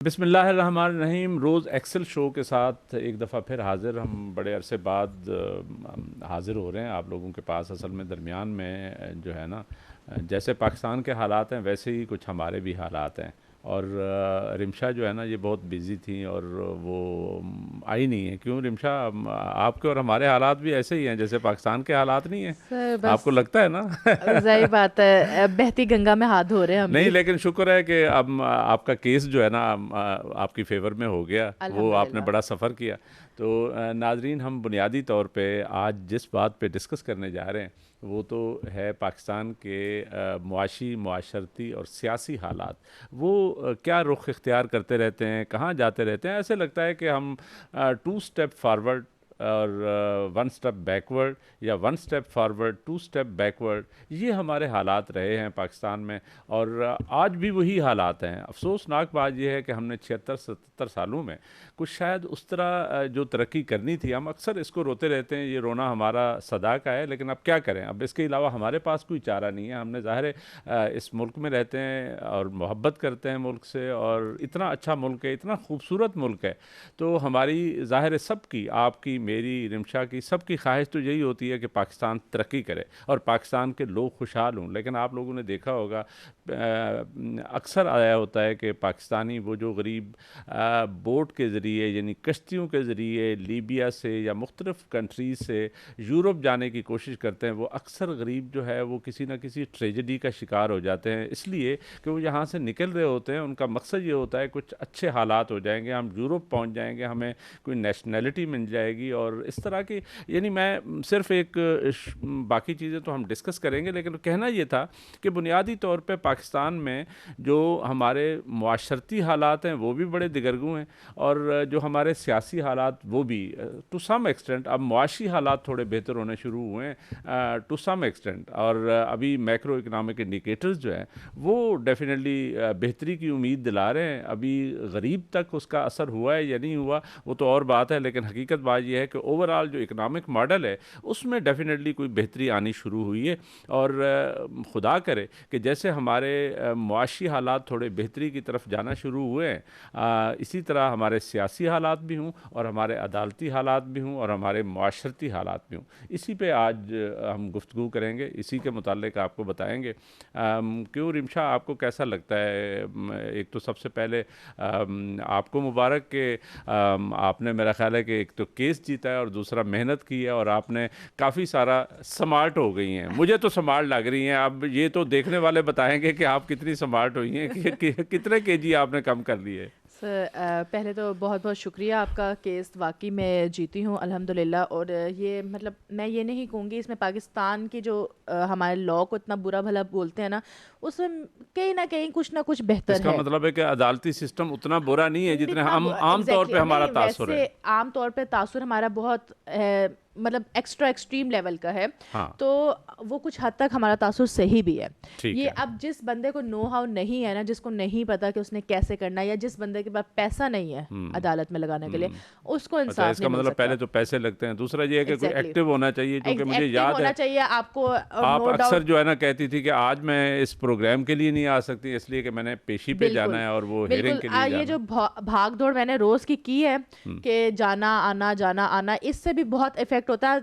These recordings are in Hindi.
बिस्मिल्लाहिर्रहमानिर्रहीम। रोज़ एक्सेल शो के साथ एक दफ़ा फिर हाज़िर, हम बड़े अरसे बाद हाज़िर हो रहे हैं आप लोगों के पास। असल में दरमियान में जो है ना, जैसे पाकिस्तान के हालात हैं वैसे ही कुछ हमारे भी हालात हैं। और रिमशा जो है ना, ये बहुत बिज़ी थी और वो आई नहीं है। क्यों रिमशा, आपके और हमारे हालात भी ऐसे ही हैं जैसे पाकिस्तान के हालात नहीं हैं? सर बस आपको लगता है ना? सही बात है, बहती गंगा में हाथ धो रहे हैं हम नहीं, भी। लेकिन शुक्र है कि अब आपका केस जो है ना आपकी फेवर में हो गया। वो आपने अल्हम्दुलिल्लाह। बड़ा सफ़र किया। तो नाजरीन, हम बुनियादी तौर पे आज जिस बात पे डिस्कस करने जा रहे हैं वो तो है पाकिस्तान के मुआशी, मुआशरती और सियासी हालात। वो क्या रुख इख्तियार करते रहते हैं, कहाँ जाते रहते हैं। ऐसे लगता है कि हम टू स्टेप फारवर्ड और वन स्टेप बैकवर्ड, या one step forward two step backward, ये हमारे हालात रहे हैं पाकिस्तान में। और आज भी वही हालात हैं। अफसोसनाक बात यह है कि हमने 76-77 सालों में कुछ शायद उस तरह जो तरक्की करनी थी, हम अक्सर इसको रोते रहते हैं, ये रोना हमारा सदा का है, लेकिन अब क्या करें। अब इसके अलावा हमारे पास कोई चारा नहीं है। हमने ज़ाहिर है इस मुल्क में रहते हैं और मोहब्बत करते हैं मुल्क से, और इतना अच्छा मुल्क है, इतना खूबसूरत मुल्क है। तो हमारी ज़ाहिर है सबकी, आपकी, मेरी, रिमशा की, सबकी ख्वाहिश तो यही होती है कि पाकिस्तान तरक्की करे और पाकिस्तान के लोग खुशहाल हों। लेकिन आप लोगों ने देखा होगा अक्सर आया होता है कि पाकिस्तानी वो जो गरीब बोट के ज़रिए, यानी कश्तियों के ज़रिए लीबिया से या मुख्तलिफ़ कंट्रीज़ से यूरोप जाने की कोशिश करते हैं, वो अक्सर गरीब जो है वो किसी न किसी ट्रेजेडी का शिकार हो जाते हैं। इसलिए कि वो यहाँ से निकल रहे होते हैं, उनका मकसद ये होता है कुछ अच्छे हालात हो जाएंगे, हम यूरोप पहुँच जाएंगे, हमें कोई नेशनैलिटी मिल जाएगी और इस तरह की। यानी मैं सिर्फ बाकी चीज़ें तो हम डिस्कस करेंगे, लेकिन कहना ये था कि बुनियादी तौर पे पाकिस्तान में जो हमारे मुआशरती हालात हैं वो भी बड़े दिगरगू हैं, और जो हमारे सियासी हालात वो भी टू सम एक्सटेंट, अब मुआशी हालात थोड़े बेहतर होने शुरू हुए हैं टू सम एक्सटेंट। और अभी मैक्रो इकनॉमिक इंडिकेटर्स जो हैं वो डेफिनेटली बेहतरी की उम्मीद दिला रहे हैं। अभी गरीब तक उसका असर हुआ है या नहीं हुआ वो तो और बात है, लेकिन हकीकत बात यह है कि ओवरऑल जो इकनॉमिक मॉडल है उसमें डेफिनेटली कोई बेहतरी आनी शुरू हुई है। और खुदा करे कि जैसे हमारे मुआशी हालात थोड़े बेहतरी की तरफ जाना शुरू हुए हैं, इसी तरह हमारे सियासी हालात भी हों और हमारे अदालती हालात भी हों और हमारे मुआशरती हालात भी हों। इसी पे आज हम गुफ्तगू करेंगे, इसी के मुतालिक आपको बताएंगे। क्यों रिमशा, आपको कैसा लगता है? एक तो सबसे पहले आपको मुबारक कि आपने, मेरा ख्याल है कि एक तो केस जीता है और दूसरा मेहनत की है, और आपने काफ़ी सारा स्मार्ट हो गई हैं। मुझे तो स्मार्ट लग रही हैं। अब ये तो देखने वाले बताएंगे कि आप कितनी स्मार्ट हुई हैं, कितने केजी आपने कम कर लिए। सर पहले तो बहुत बहुत शुक्रिया आपका। केस वाकई में जीती हूँ अल्हम्दुलिल्लाह। और ये मतलब मैं ये नहीं कहूँगी इसमें पाकिस्तान की जो हमारे लॉ को इतना बुरा भला बोलते हैं ना, उसमें कहीं ना कुछ बेहतर इसका है। मतलब है कि अदालती सिस्टम उतना बुरा नहीं है जितने जितना हम आम तौर एग्जैक्टली पे हमारा नहीं, तासुर वैसे है। आम तौर पे तासुर हमारा बहुत मतलब एक्स्ट्रा एक्सट्रीम लेवल का है। हाँ, तो वो कुछ हद तक हमारा तासुर सही भी है। ठीक ये है। अब जिस बंदे को नो हाउ नहीं है ना, जिसको नहीं पता कि उसने कैसे करना है, या जिस बंदे के पास पैसा नहीं है हम्म। अदालत में लगाने के लिए, हम्म। उसको अच्छा, इंसाफ इसका नहीं मिल मतलब सकता। पहले तो पैसे लगते हैं, दूसरा ये है कि कोई एग्जैक्टली एक्टिव होना चाहिए, क्योंकि मुझे एक्टिव याद होना है चाहिए आपको, और आप नो अक्सर डाउट। जो है ना कहती थी कि आज मैं इस प्रोग्राम के लिए नहीं आ सकती, इसलिए कि मैंने पेशी पे जाना बिल्कुल है और वो हेयरिंग बिल्कुल। के लिए ये जाना जो है। भाग दौड़ मैंने रोज की है हम्म। कि जाना आना, इससे भी बहुत इफेक्ट होता है।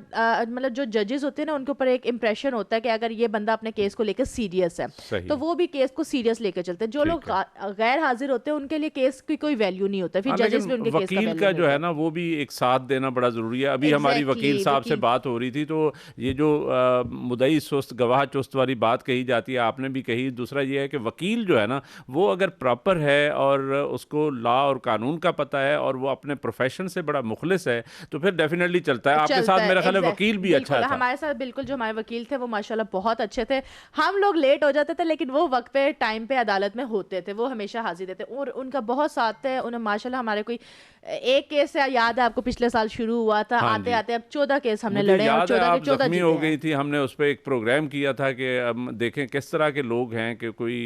मतलब जो जजेस होते हैं ना, उनके ऊपर एक इम्प्रेशन होता है कि अगर ये बंदा अपने केस को लेकर सीरियस है सही। तो वो भी केस को सीरियस लेकर चलते हैं। जो लोग ठीक है। गैर हाजिर होते हैं उनके लिए केस की कोई वैल्यू नहीं होता, फिर हाँ, जजेस लेकिन भी उनके केस का वकील वैल्यू का नहीं जो है होता। ना वो भी एक साथ देना बड़ा ज़रूरी है। अभी हमारी वकील एग्जैक्टली साहब से वकील। बात हो रही थी, तो ये जो मुद्दई सुस्त गवाह चुस्त वाली बात कही जाती है, आपने भी कही। दूसरा ये है कि वकील जो है ना वो अगर प्रॉपर है और उसको लॉ और कानून का पता है और वो अपने प्रोफेशन से बड़ा मुखलिस है तो फिर डेफिनेटली चलता है। आपके चलता साथ है मेरा ख्याल है एग्जैक्ट वकील भी अच्छा बिल्कुल था। हमारे साथ, बिल्कुल जो हमारे वकील थे वो माशाल्लाह बहुत अच्छे थे। हम लोग लेट हो जाते थे लेकिन वो वक्त पे टाइम पे अदालत में होते थे, वो हमेशा हाजिर थे और उनका बहुत साथ है। उन्हें माशाल्लाह हमारे कोई एक केस से याद है आपको, पिछले साल शुरू हुआ था, हाँ आते जी, आते अब 14 केस हमने मुझे लड़े हैं और याद है 14 के आप 14 ज़ख्मी जीते हो हैं। गई थी। हमने उस पर एक प्रोग्राम किया था कि देखें किस तरह के लोग हैं कि कोई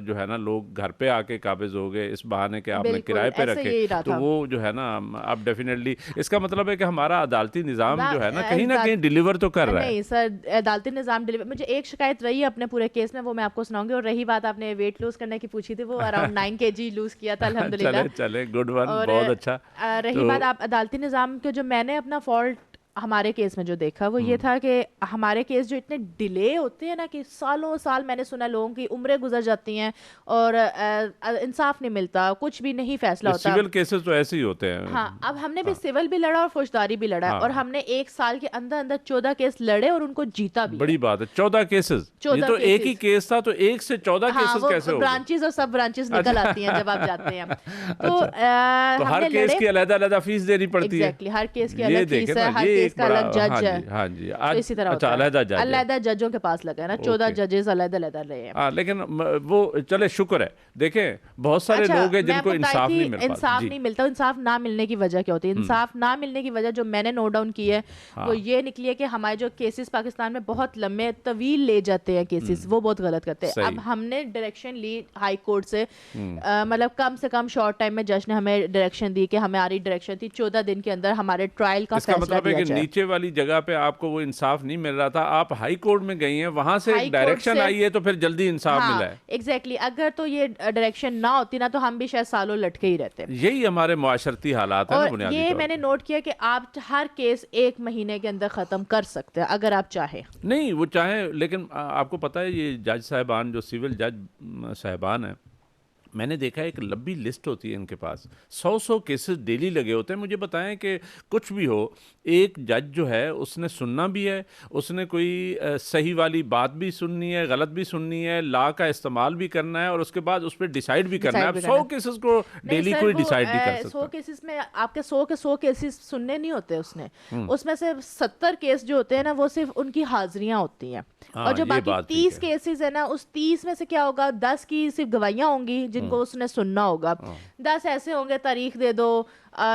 जो है ना लोग घर पे आके काबिज हो गए इस बहाने कि आपने बिल्कुल किराए पे ऐसे रखे। यही रहा तो था। वो जो है ना अब डेफिनेटली इसका मतलब है कि हमारा अदालती निज़ाम जो है ना कहीं ना कहीं डिलीवर तो कर रहा है। नहीं सर, अदालती निज़ाम डिलीवर, मुझे एक शिकायत रही है अपने पूरे केस में, वो मैं आपको सुनाऊंगी। और रही बात आपने वेट लूज करने की पूछी थी, वो अराउंड 9 kg लूज किया था अल्हम्दुलिल्लाह। चले चले, गुड वन, और बहुत अच्छा। रही तो बात आप अदालती निज़ाम के, जो मैंने अपना फॉल्ट हमारे केस में जो देखा वो ये था कि हमारे केस जो इतने डिले होते हैं ना, कि सालों साल, मैंने सुना लोगों की उम्रें गुजर जाती हैं और इंसाफ नहीं मिलता, कुछ भी नहीं फैसला होता। सिविल केसेस तो ऐसे ही होते हैं। हाँ, अब हमने भी सिविल भी लड़ा और फौजदारी भी लड़ा है, और हाँ, हमने 1 साल के अंदर अंदर 14 केस लड़े और उनको जीता भी है। बड़ी बात है, 14 केसेस। ये 14 तो एक ही केसेस। केस था, तो एक से 14 हाँ, केसेस वो कैसे हो गए? ब्रांचेस और सब ब्रांचेस निकल आती हैं जब आप जाते हैं। तो तो हर हमने केस लड़े। की अलग अलग फीस देनी पड़ती है। एग्जैक्टली, हर केस की ये अलग देखे फीस ना, है, हर ये केस एक का बड़ा, अलग जज हाँ है। जी, हाँ जी, तो आज इसी तरह अच्छा, होता है, अलग जज है। अलग जजों के पास लगा है ना, 14 जजेस अलग अलग रहे हैं। हाँ, लेकिन वो चले, शुक्र है। देखें, बहुत सारे अच्छा, लोग हैं मैं जिनको बताई इंसाफ थी नहीं मिल पाता इंसाफ जी। नहीं मिलता। इंसाफ ना मिलने की वजह क्या होती है? इंसाफ ना मिलने की वजह जो मैंने नोट डाउन की है वो हाँ, ये निकली है कि हमारे जो केसेस पाकिस्तान में बहुत लंबे तवील ले जाते हैं केसेस, वो बहुत गलत करते हैं। अब सही। हमने डायरेक्शन ली हाई कोर्ट से, मतलब कम से कम शॉर्ट टाइम में जज ने हमें डायरेक्शन दी कि हमारी डायरेक्शन थी 14 दिन के अंदर हमारे ट्रायल का इसका फैसला मतलब है दिया कि जाए। नीचे वाली जगह पे आपको वो इंसाफ नहीं मिल रहा था, आप हाई कोर्ट में गई हैं, वहां से हाई एक कोर्ट डायरेक्शन से, आई है, तो फिर जल्दी इंसाफ मिला हाँ है। एग्जैक्टली, अगर तो ये डायरेक्शन ना होती ना, तो हम भी शायद सालों लटके ही रहते। यही हमारे मुआशरती हालात है ना, और बुनियादी ये तौर मैंने पे। नोट किया कि आप हर केस 1 महीने के अंदर ख़त्म कर सकते हैं अगर आप चाहें। नहीं, वो चाहे, लेकिन आपको पता है ये जज साहिबान, जो सिविल जज साहिबान हैं, मैंने देखा है एक लंबी लिस्ट होती है इनके पास, 100 केसेस डेली लगे होते हैं। मुझे बताएं कि कुछ भी हो, एक जज जो है उसने सुनना भी है, उसने कोई सही वाली बात भी सुननी है, गलत भी सुननी है, लॉ का इस्तेमाल भी करना है, और उसके बाद उस पर डिसाइड भी करना है। डिसाइड अब भी 100 करना है। केसेस को नहीं डेली सर, कोई वो डिसाइड नहीं कर 100 सकता। केसेस में आपके 100 के 100 केसेस सुनने नहीं होते उसने, उसमें से 70 केस जो होते हैं ना, वो सिर्फ उनकी हाजिरियां होती हैं। हाँ, और जो ये बाकी बात ठीक 30 है। केसेस है ना, उस 30 में से क्या होगा, 10 की सिर्फ गवाहियां होंगी जिनको उसने सुनना होगा, 10 ऐसे होंगे तारीख दे दो,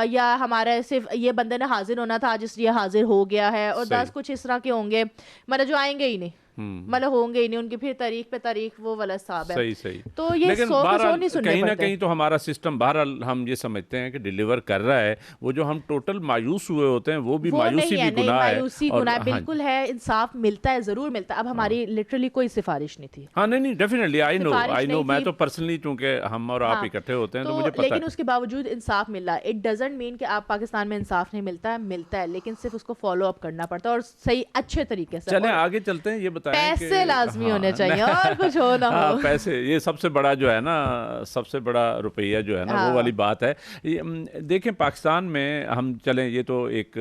या हमारा सिर्फ ये बंदे ने हाजिर होना था आज इसलिए हाजिर हो गया है, और सही। 10 कुछ इस तरह के होंगे मतलब जो आएंगे ही नहीं, मतलब होंगे ही नहीं, उनकी फिर तारीख पे तारीख वो वाला हिसाब है। सही सही। तो ये लेकिन 100 के 100 बहरहाल नहीं सुनने कहीं ना पड़ते। कहीं तो हमारा सिस्टम, बहरहाल हम ये समझते हैं कि डिलीवर कर रहा है। वो जो हम टोटल मायूस हुए होते हैं, वो भी वो मायूसी नहीं है, भी नहीं गुनाह है। मायूसी और गुनाह हाँ, बिल्कुल है, इंसाफ मिलता है, जरूर मिलता है। अब हमारी लिटरली कोई सिफारिश नहीं थी, हाँ, नहीं नहीं, डेफिनेटली, आई नो, सिफारिश आई नो। नहीं मैं थी। तो पर्सनली, चूंकि हम और आप हाँ, इकट्ठे होते हैं, तो तो मुझे पता लेकिन है। उसके बावजूद इंसाफ मिला, इट डजंट मीन कि आप पाकिस्तान में इंसाफ नहीं मिलता है, मिलता है, लेकिन सिर्फ उसको फॉलो अप करना पड़ता है और सही अच्छे तरीके से। चलें और आगे चलते हैं, ये बताएं कि पैसे लाजमी होने चाहिए, हाँ, और कुछ हो ना हाँ, हो। पैसे, ये सबसे बड़ा जो है ना, सबसे बड़ा रुपया जो है ना, वो वाली हाँ, बात है। ये देखें, पाकिस्तान में हम चलें, ये तो एक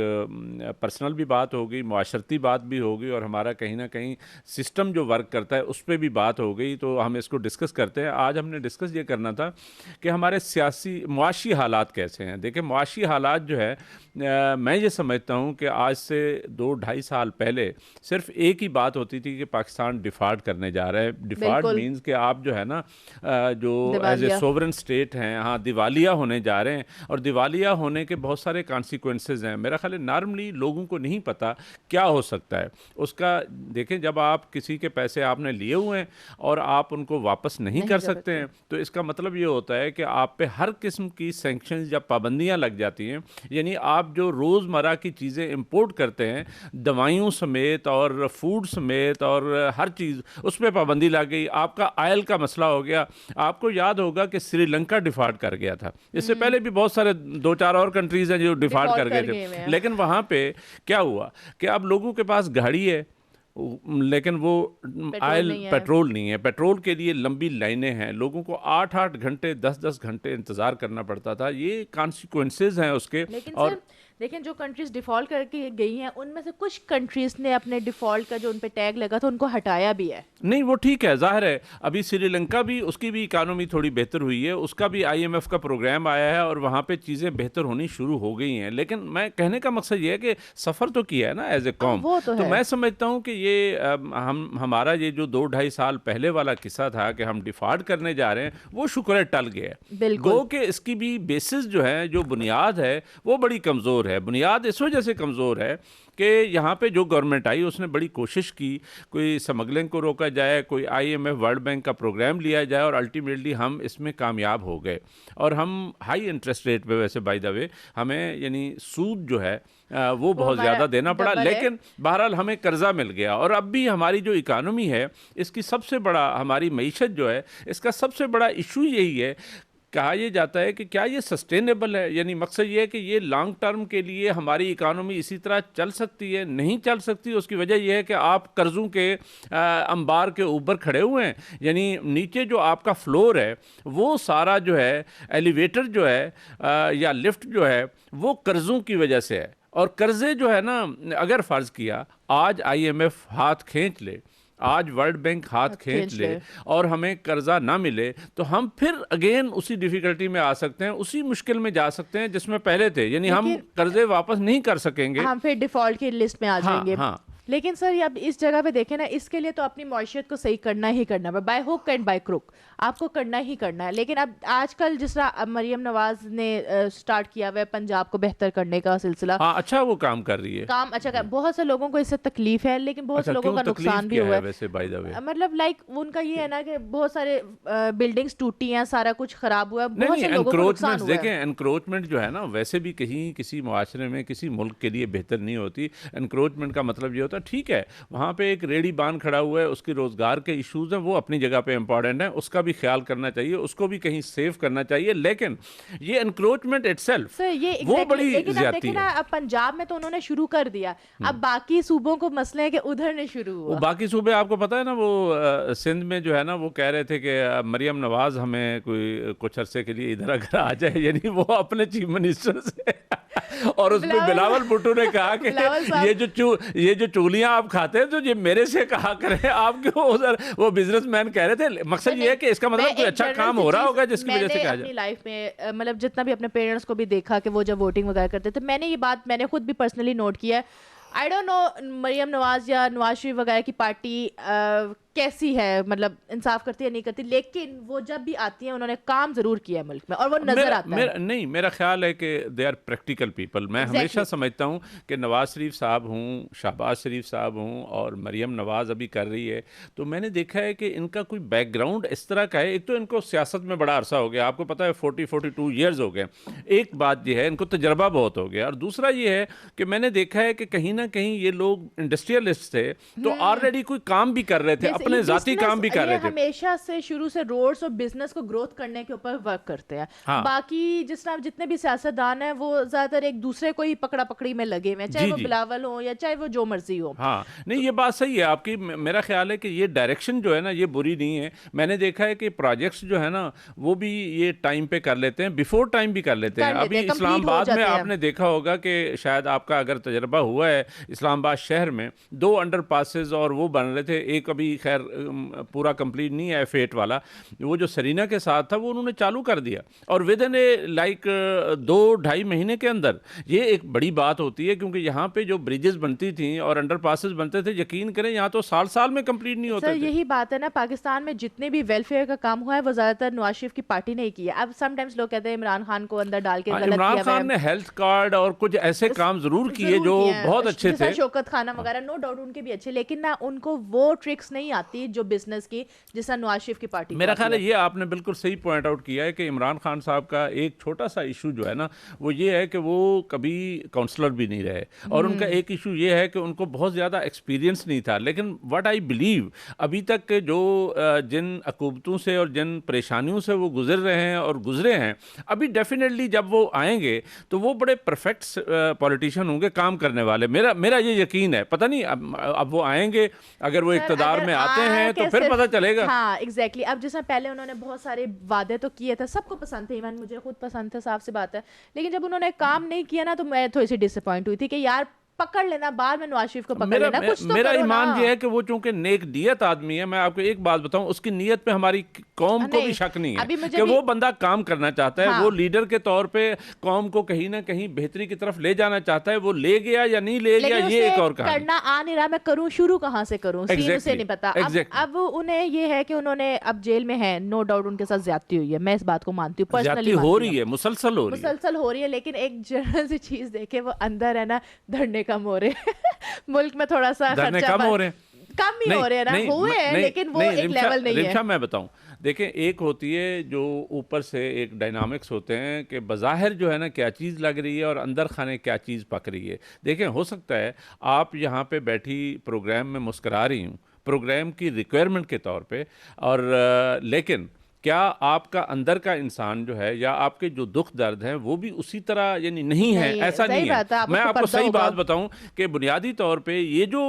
पर्सनल भी बात होगी, मुआशरती बात भी होगी, और हमारा कहीं ना कहीं सिस्टम जो वर्क करता है उस पर भी बात हो गई, तो हम इसको डिस्कस करते हैं। आज हमने डिस्कस ये करना था कि हमारे सियासी मुआशी हालात कैसे हैं। देखिए, मुआशी हालात जो है, मैं ये समझता हूँ कि आज से 2-2.5 साल पहले सिर्फ एक ही बात होती थी कि पाकिस्तान डिफ़ॉल्ट करने जा रहा है। डिफ़ॉल्ट बिल्कुल मीन्स कि आप जो है ना, जो एज ए दिवालिया। सोवरेन स्टेट हैं, हाँ, दिवालिया होने जा रहे हैं, और दिवालिया होने के बहुत सारे कॉन्सिक्वेंसेस हैं। मेरा ख्याल है नॉर्मली लोगों को नहीं पता क्या हो सकता है उसका। देखें, जब आप किसी के पैसे आपने लिए हुए हैं और आप उनको वापस नहीं कर सकते हैं, तो इसका मतलब ये होता है कि आप पे हर किस्म की सैंक्शंस या पाबंदियां लग जाती हैं। यानी आप जो रोज़मर्रा की चीज़ें इंपोर्ट करते हैं, दवाइयों समेत और फूड समेत और हर चीज़, उस पर पाबंदी लग गई। आपका आयल का मसला हो गया। आपको याद होगा कि श्रीलंका डिफ़ॉल्ट कर गया था, इससे पहले भी बहुत सारे 2-4 और कंट्रीज़ हैं जो डिफ़ॉल्ट कर गए थे। लेकिन वहाँ पे क्या हुआ कि अब लोगों के पास गाड़ी है, लेकिन वो पेट्रोल नहीं है। पेट्रोल के लिए लंबी लाइनें हैं, लोगों को 8-8 घंटे 10-10 घंटे इंतज़ार करना पड़ता था। ये कॉन्सिक्वेंसेस हैं उसके। लेकिन और सर लेकिन जो कंट्रीज डिफॉल्ट करके गई हैं, उनमें से कुछ कंट्रीज ने अपने डिफॉल्ट का जो उन पे टैग लगा था उनको हटाया भी है। नहीं, वो ठीक है, जाहिर है। अभी श्रीलंका भी, उसकी भी इकानमी थोड़ी बेहतर हुई है, उसका भी IMF का प्रोग्राम आया है और वहाँ पे चीज़ें बेहतर होनी शुरू हो गई हैं। लेकिन मैं कहने का मकसद ये है कि सफ़र तो किया है ना एज ए कॉम। वो तो मैं समझता हूँ कि ये हमारा ये जो 2-2.5 साल पहले वाला किस्सा था कि हम डिफ़ॉल्ट करने जा रहे हैं, वो शुक्र है टल गया है। बिल्कुल। गो कि इसकी भी बेसिस जो है, जो बुनियाद है, वो बड़ी कमज़ोर कमज़ोर है। बुनियाद इस वजह से कमज़ोर है कि यहाँ पे जो गवर्नमेंट आई उसने बड़ी कोशिश की, कोई स्मगलिंग को रोका जाए, कोई IMF वर्ल्ड बैंक का प्रोग्राम लिया जाए, और अल्टीमेटली हम इसमें कामयाब हो गए। और हम हाई इंटरेस्ट रेट पे, वैसे बाय द वे, हमें यानी सूद जो है वो बहुत हमारा ज़्यादा देना पड़ा, डबल है। लेकिन बहरहाल हमें कर्जा मिल गया। और अब भी हमारी जो इकानमी है, इसकी सबसे बड़ा, हमारी मईशत जो है, इसका सबसे बड़ा इशू यही है। कहा यह जाता है कि क्या ये सस्टेनेबल है, यानी मकसद ये है कि ये लॉन्ग टर्म के लिए हमारी इकानमी इसी तरह चल सकती है? नहीं चल सकती। उसकी वजह यह है कि आप कर्ज़ों के अंबार के ऊपर खड़े हुए हैं, यानी नीचे जो आपका फ्लोर है वो सारा जो है, एलिवेटर जो है या लिफ्ट जो है, वो कर्ज़ों की वजह से है। और कर्ज़े जो है ना, अगर फ़र्ज़ किया आज IMF हाथ खींच ले, आज वर्ल्ड बैंक हाथ खींच ले और हमें कर्जा ना मिले, तो हम फिर अगेन उसी डिफिकल्टी में आ सकते हैं, उसी मुश्किल में जा सकते हैं जिसमें पहले थे। यानी हम कर्जे वापस नहीं कर सकेंगे, हम फिर डिफॉल्ट की लिस्ट में आ जाएंगे। हाँ। लेकिन सर, ये अब इस जगह पे देखें ना, इसके लिए तो अपनी मौशियत को सही करना ही करना है, by hook and by crook आपको करना ही करना है। लेकिन अब आजकल जिस तरह मरियम नवाज ने स्टार्ट किया हुआ है पंजाब को बेहतर करने का सिलसिला, हाँ, अच्छा वो काम कर रही है, काम अच्छा कर, बहुत से लोगों को इससे तकलीफ है, लेकिन बहुत से लोगों का नुकसान भी हुआ है वैसे बाय द वे। मतलब लाइक उनका ये है ना कि बहुत सारे बिल्डिंग्स टूटी हैं, सारा कुछ खराब हुआ है, बहुत से लोगों को नुकसान हुआ है। देखें, एनक्रोचमेंट जो है ना, वैसे भी कहीं किसी मुआशरे में, किसी मुल्क के लिए बेहतर नहीं होती। एनक्रोचमेंट का मतलब ये होता है, ठीक है वहाँ पे एक रेडी बांध खड़ा हुआ है, उसके रोजगार के इश्यूज हैं, वो अपनी जगह पे इंपॉर्टेंट है, उसका भी ख्याल करना चाहिए, उसको भी कहीं सेव करना चाहिए। लेकिन ये एनक्रोचमेंट इटसेल्फ वो बड़ी ज्यादती है। अब पंजाब में तो उन्होंने शुरू कर दिया, अब बाकी सूबों को मसले है कि उधर नहीं शुरू हुआ। बाकी सूबे आपको पता है ना, वो सिंध में जो है ना, वो कह रहे थे कि मरियम नवाज हमें कोई कुछ अरसे के लिए इधर अगर आ जाए, यानी वो अपने चीफ मिनिस्टर से और उसमें बिलावल भुट्टो ने कहा कि ये जो चूलियां आप खाते हैं, तो ये मेरे से कहा करें, आप क्यों उधर, वो बिजनेसमैन कह रहे थे। मकसद ये है कि इसका मतलब कोई अच्छा काम हो रहा होगा जिसकी वजह से कहा जाए। अपनी लाइफ में मतलब जितना भी अपने पेरेंट्स को भी देखा कि वो जब वोटिंग वगैरह करते थे, मैंने ये बात मैंने खुद भी पर्सनली नोट किया है। I don't know Maryam Nawaz या नवाज शरीफ वगैरह की पार्टी कैसी है, मतलब इंसाफ करती है नहीं करती, लेकिन वो जब भी आती है उन्होंने काम जरूर किया है मुल्क में, और वो नजर आता है। नहीं, मेरा ख्याल है कि दे आर प्रैक्टिकल पीपल। मैं हमेशा समझता हूँ कि नवाज शरीफ साहब हूँ, शहबाज शरीफ साहब हूँ, और मरियम नवाज अभी कर रही है, तो मैंने देखा है कि इनका कोई बैकग्राउंड इस तरह का है। एक तो इनको सियासत में बड़ा अरसा हो गया, आपको पता है 42 ईयर्स हो गए, एक बात यह है, इनको तजर्बा बहुत हो गया। और दूसरा ये है कि मैंने देखा है कि कहीं ना कहीं ये लोग इंडस्ट्रियलिस्ट थे, तो ऑलरेडी कोई काम भी कर रहे थे, अपने जाती काम भी कर रहे थे। हमेशा से शुरू से रोड्स और बिजनेस को ग्रोथ करने के ऊपर वर्क करते हैं। हाँ। बाकी जिस तरह जितने भी सियासतदान हैं वो ज्यादातर एक दूसरे को ही पकड़ा पकड़ी में लगे हुए हैं, चाहे वो बिलावल हो या चाहे वो जो मर्जी हो। हाँ, नहीं ये बात सही है आपकी। मेरा ख्याल है कि ये डायरेक्शन जो है ना, ये बुरी नहीं है। मैंने देखा है कि प्रोजेक्ट्स जो है ना, वो भी ये टाइम पे कर लेते हैं, बिफोर टाइम भी कर लेते हैं। अभी इस्लामाबाद में आपने देखा होगा कि शायद आपका अगर तजर्बा हुआ है, इस्लामाबाद शहर में 2 अंडरपासेस और वो बन रहे थे, एक अभी खैर पूरा कंप्लीट नहीं है, फेट वाला, वो जो सरीना के साथ था वो उन्होंने चालू कर दिया, और विद इन लाइक 2-2.5 महीने के अंदर। ये एक बड़ी बात होती है, क्योंकि यहाँ पे जो ब्रिजेस बनती थी और अंडरपासेस बनते थे, यकीन करें यहाँ तो साल में कंप्लीट नहीं होते थे। यही बात है ना, पाकिस्तान में जितने भी वेलफेयर का काम हुआ है वो ज्यादातर नवाज शरीफ की पार्टी ने ही किया। अब समटाइम्स लोग कहते हैं इमरान खान को अंदर डाल के गलत किया। इमरान खान ने हेल्थ कार्ड और कुछ ऐसे काम जरूर किए जो बहुत अच्छे थे, शौकत खाना वगैरह, नो डाउट उनके भी अच्छे, लेकिन ना उनको वो ट्रिक्स नहीं आती जो बिजनेस की, जिसका नवाज शरीफ की पार्टी। मेरा ख्याल है ये आपने बिल्कुल सही पॉइंट आउट किया है कि इमरान खान साहब का एक छोटा सा इशू जो है ना, वो ये है कि वो कभी काउंसलर भी नहीं रहे, और उनका एक इशू ये है कि उनको बहुत ज़्यादा एक्सपीरियंस नहीं था। लेकिन व्हाट आई बिलीव, अभी तक के जो जिन अकूबतों से और जिन परेशानियों से वो गुजर रहे हैं और गुजरे हैं, अभी डेफिनेटली जब वो आएंगे तो वो बड़े परफेक्ट पॉलिटिशियन होंगे, काम करने वाले। मेरा ये यकीन है। पता नहीं अब वो आएंगे, अगर वो इक़्तिदार में आते हैं तो फिर पता चलेगा। हाँ एग्जैक्टली। अब जैसा पहले उन्होंने बहुत सारे वादे तो किए थे, सबको पसंद थे, इवन मुझे खुद पसंद थे, साफ सी बात है, लेकिन जब उन्होंने काम नहीं किया ना, तो मैं थोड़ी सी डिसअपॉइंट हुई थी कि यार पकड़ लेना, बाद में नवाज शरीफ को पकड़ मेरा लेना, कुछ तो मेरा करो ना। ईमान ये है कि वो चूंकि नेक नियत आदमी है, मैं आपको एक बात बताऊं, उसकी नियत पे हमारी कौम को भी नहीं, शक नहीं है अभी मुझे कि भी वो बंदा काम करना चाहता है, हाँ वो लीडर के तौर पे कौम को कहीं ना कहीं बेहतरी की तरफ ले जाना चाहता है। वो ले गया या नहीं ले गया, लेकिन ये उसे एक और कहानी। करना आ नहीं रहा, मैं करूं शुरू कहाँ से करूं, सीन उसे एग्जैक्टली नहीं पता। एग्जैक्टली अब उन्हें ये है कि उन्होंने अब जेल में है, नो डाउट उनके साथ ज्यादती हुई है, मैं इस बात को मानती हूँ, ज्यादती पर्सनली हो मानती रही हूँ, है, मुसलसल हो रही है। मुसलसल हो रही है। लेकिन एक जनरल सी चीज देखे, वो अंदर है ना धरने कम हो रहे मुल्क में थोड़ा सा धरने खर्चा कम हो रहे हैं, कम ही नहीं हो रहे हैं ना, नहीं हुए हैं, नहीं लेकिन वो नहीं, एक लेवल नहीं है। रिमशा मैं बताऊं, देखें, एक होती है जो ऊपर से एक डायनामिक्स होते हैं कि बज़ाहिर जो है ना क्या चीज़ लग रही है और अंदर खाने क्या चीज़ पक रही है। देखें, हो सकता है आप यहाँ पे बैठी प्रोग्राम में मुस्करा रही हूँ प्रोग्राम की रिक्वायरमेंट के तौर पे, और लेकिन क्या आपका अंदर का इंसान जो है या आपके जो दुख दर्द हैं वो भी उसी तरह यानी नहीं है? नहीं है, ऐसा सही नहीं है। बात है, आप मैं उसको आपको पर्दा सही होगा। बात बताऊं कि बुनियादी तौर पे ये जो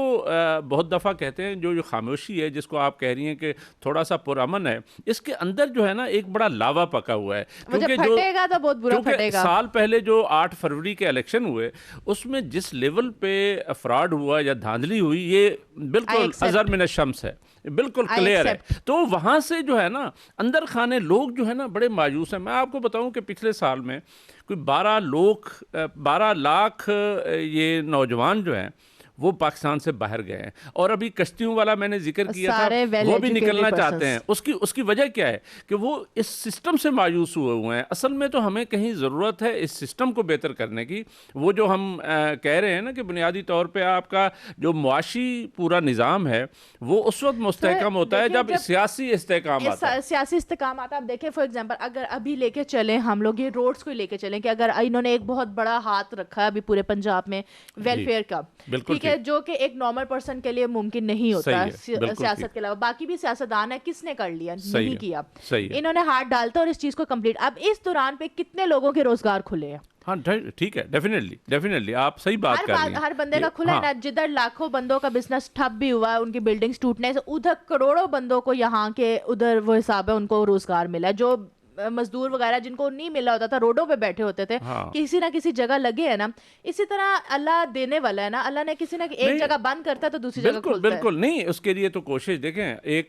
बहुत दफ़ा कहते हैं जो खामोशी है जिसको आप कह रही हैं कि थोड़ा सा पुरअमन है, इसके अंदर जो है ना एक बड़ा लावा पका हुआ है। वो जब क्योंकि फटेगा तो बहुत बुरा क्योंकि फटेगा। साल पहले जो 8 फरवरी के इलेक्शन हुए उसमें जिस लेवल पे फ्रॉड हुआ या धांधली हुई, ये बिल्कुल अज़र मिन शम्स है, बिल्कुल क्लियर है। तो वहाँ से जो है ना अंदर खाने लोग जो है ना बड़े मायूस हैं। मैं आपको बताऊं कि पिछले साल में कोई 12 लाख ये नौजवान जो हैं वो पाकिस्तान से बाहर गए हैं, और अभी कश्तियों वाला मैंने जिक्र किया था वो भी निकलना चाहते हैं। उसकी वजह क्या है कि वो इस सिस्टम से मायूस हुए हैं। असल में तो हमें कहीं ज़रूरत है इस सिस्टम को बेहतर करने की। वो जो हम कह रहे हैं ना कि बुनियादी तौर पे आपका जो मुआशी पूरा निज़ाम है वो उस वक्त मुस्तहकम होता है जब सियासी इस्तेहकाम आता है। सियासी इस्तेहकाम आता है। अब देखें फॉर एग्जांपल, अगर अभी लेके चलें हम लोग ये रोड्स को लेके चलें कि अगर इन्होंने एक बहुत बड़ा हाथ रखा है अभी पूरे पंजाब में वेलफेयर का, बिल्कुल ठीक है, जो कि एक नॉर्मल पर्सन के लिए मुमकिन नहीं होता सियासत के अलावा। बाकी भी सियासतदान है, किसने कर लिया? नहीं किया, इन्होंने हाथ डालता और इस चीज को कंप्लीट। अब इस दौरान पे कितने लोगों के रोजगार खुले हैं? हाँ ठीक है, डेफिनेटली आप सही बात कर रही हैं। हर बंदे का खुला है ना। जिधर लाखों बंदों का बिजनेस ठप भी हुआ है, उनकी बिल्डिंग्स टूटने से, उधर करोड़ों बंदों को यहाँ के उधर वो हिसाब है उनको रोजगार मिला है। जो मजदूर वगैरह जिनको नहीं मिला होता था, रोडों पे बैठे होते थे, किसी ना किसी जगह लगे है ना। इसी तरह अल्लाह देने वाला है ना, अल्लाह ने किसी ना एक जगह बंद करता है तो दूसरी जगह खोलता है। बिल्कुल नहीं, उसके लिए तो कोशिश देखें, एक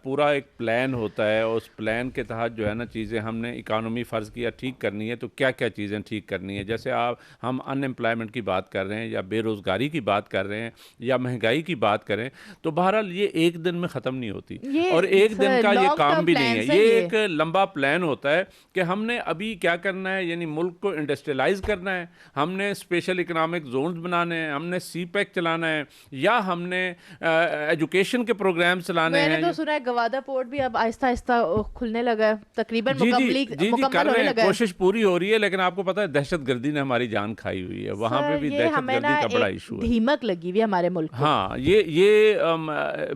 पूरा एक प्लान होता है, उस प्लान के तहत जो है ना चीज़ें हमने इकानमी फ़र्ज़ किया ठीक करनी है तो क्या क्या चीज़ें ठीक करनी है। जैसे हम अनएम्प्लॉयमेंट की बात कर रहे हैं या बेरोज़गारी की बात कर रहे हैं या महंगाई की बात करें, तो बहरहाल ये एक दिन में ख़त्म नहीं होती और एक दिन का ये काम भी नहीं है। ये एक लंबा प्लान होता है कि हमने अभी क्या करना है, यानी मुल्क को इंडस्ट्रियलाइज करना है, हमने स्पेशल इकोनॉमिक जोन्स बनाने हैं, हमने सीपैक चलाना है, या हमने एजुकेशन के प्रोग्राम चलाने हैं। मैंने तो सुना है गवादा पोर्ट भी अब आहिस्ता आहिस्ता खुलने लगा है, तकरीबन मुकम्मल होने लगा है। कोशिश पूरी हो रही है, लेकिन आपको पता है दहशतगर्दी ने हमारी जान खाई हुई है। वहाँ पे भी दहशतगर्दी का बड़ा इशू है, धीमक लगी हुई है हमारे मुल्क को। हाँ, ये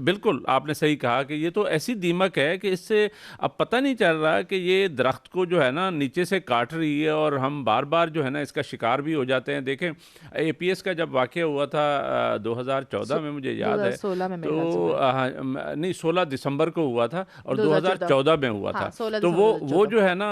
बिल्कुल आपने सही कहा कि ये तो ऐसी दीमक है कि इससे अब पता नहीं चल रहा कि ये दरख्त को जो है ना नीचे से काट रही है और हम बार बार जो है ना इसका शिकार भी हो जाते हैं। देखें, एपीएस का जब वाक़या हुआ था 2014 में, मुझे याद है, 2016 में, तो नहीं 16 दिसंबर को हुआ था और 2014 में हुआ था। तो वो जो है ना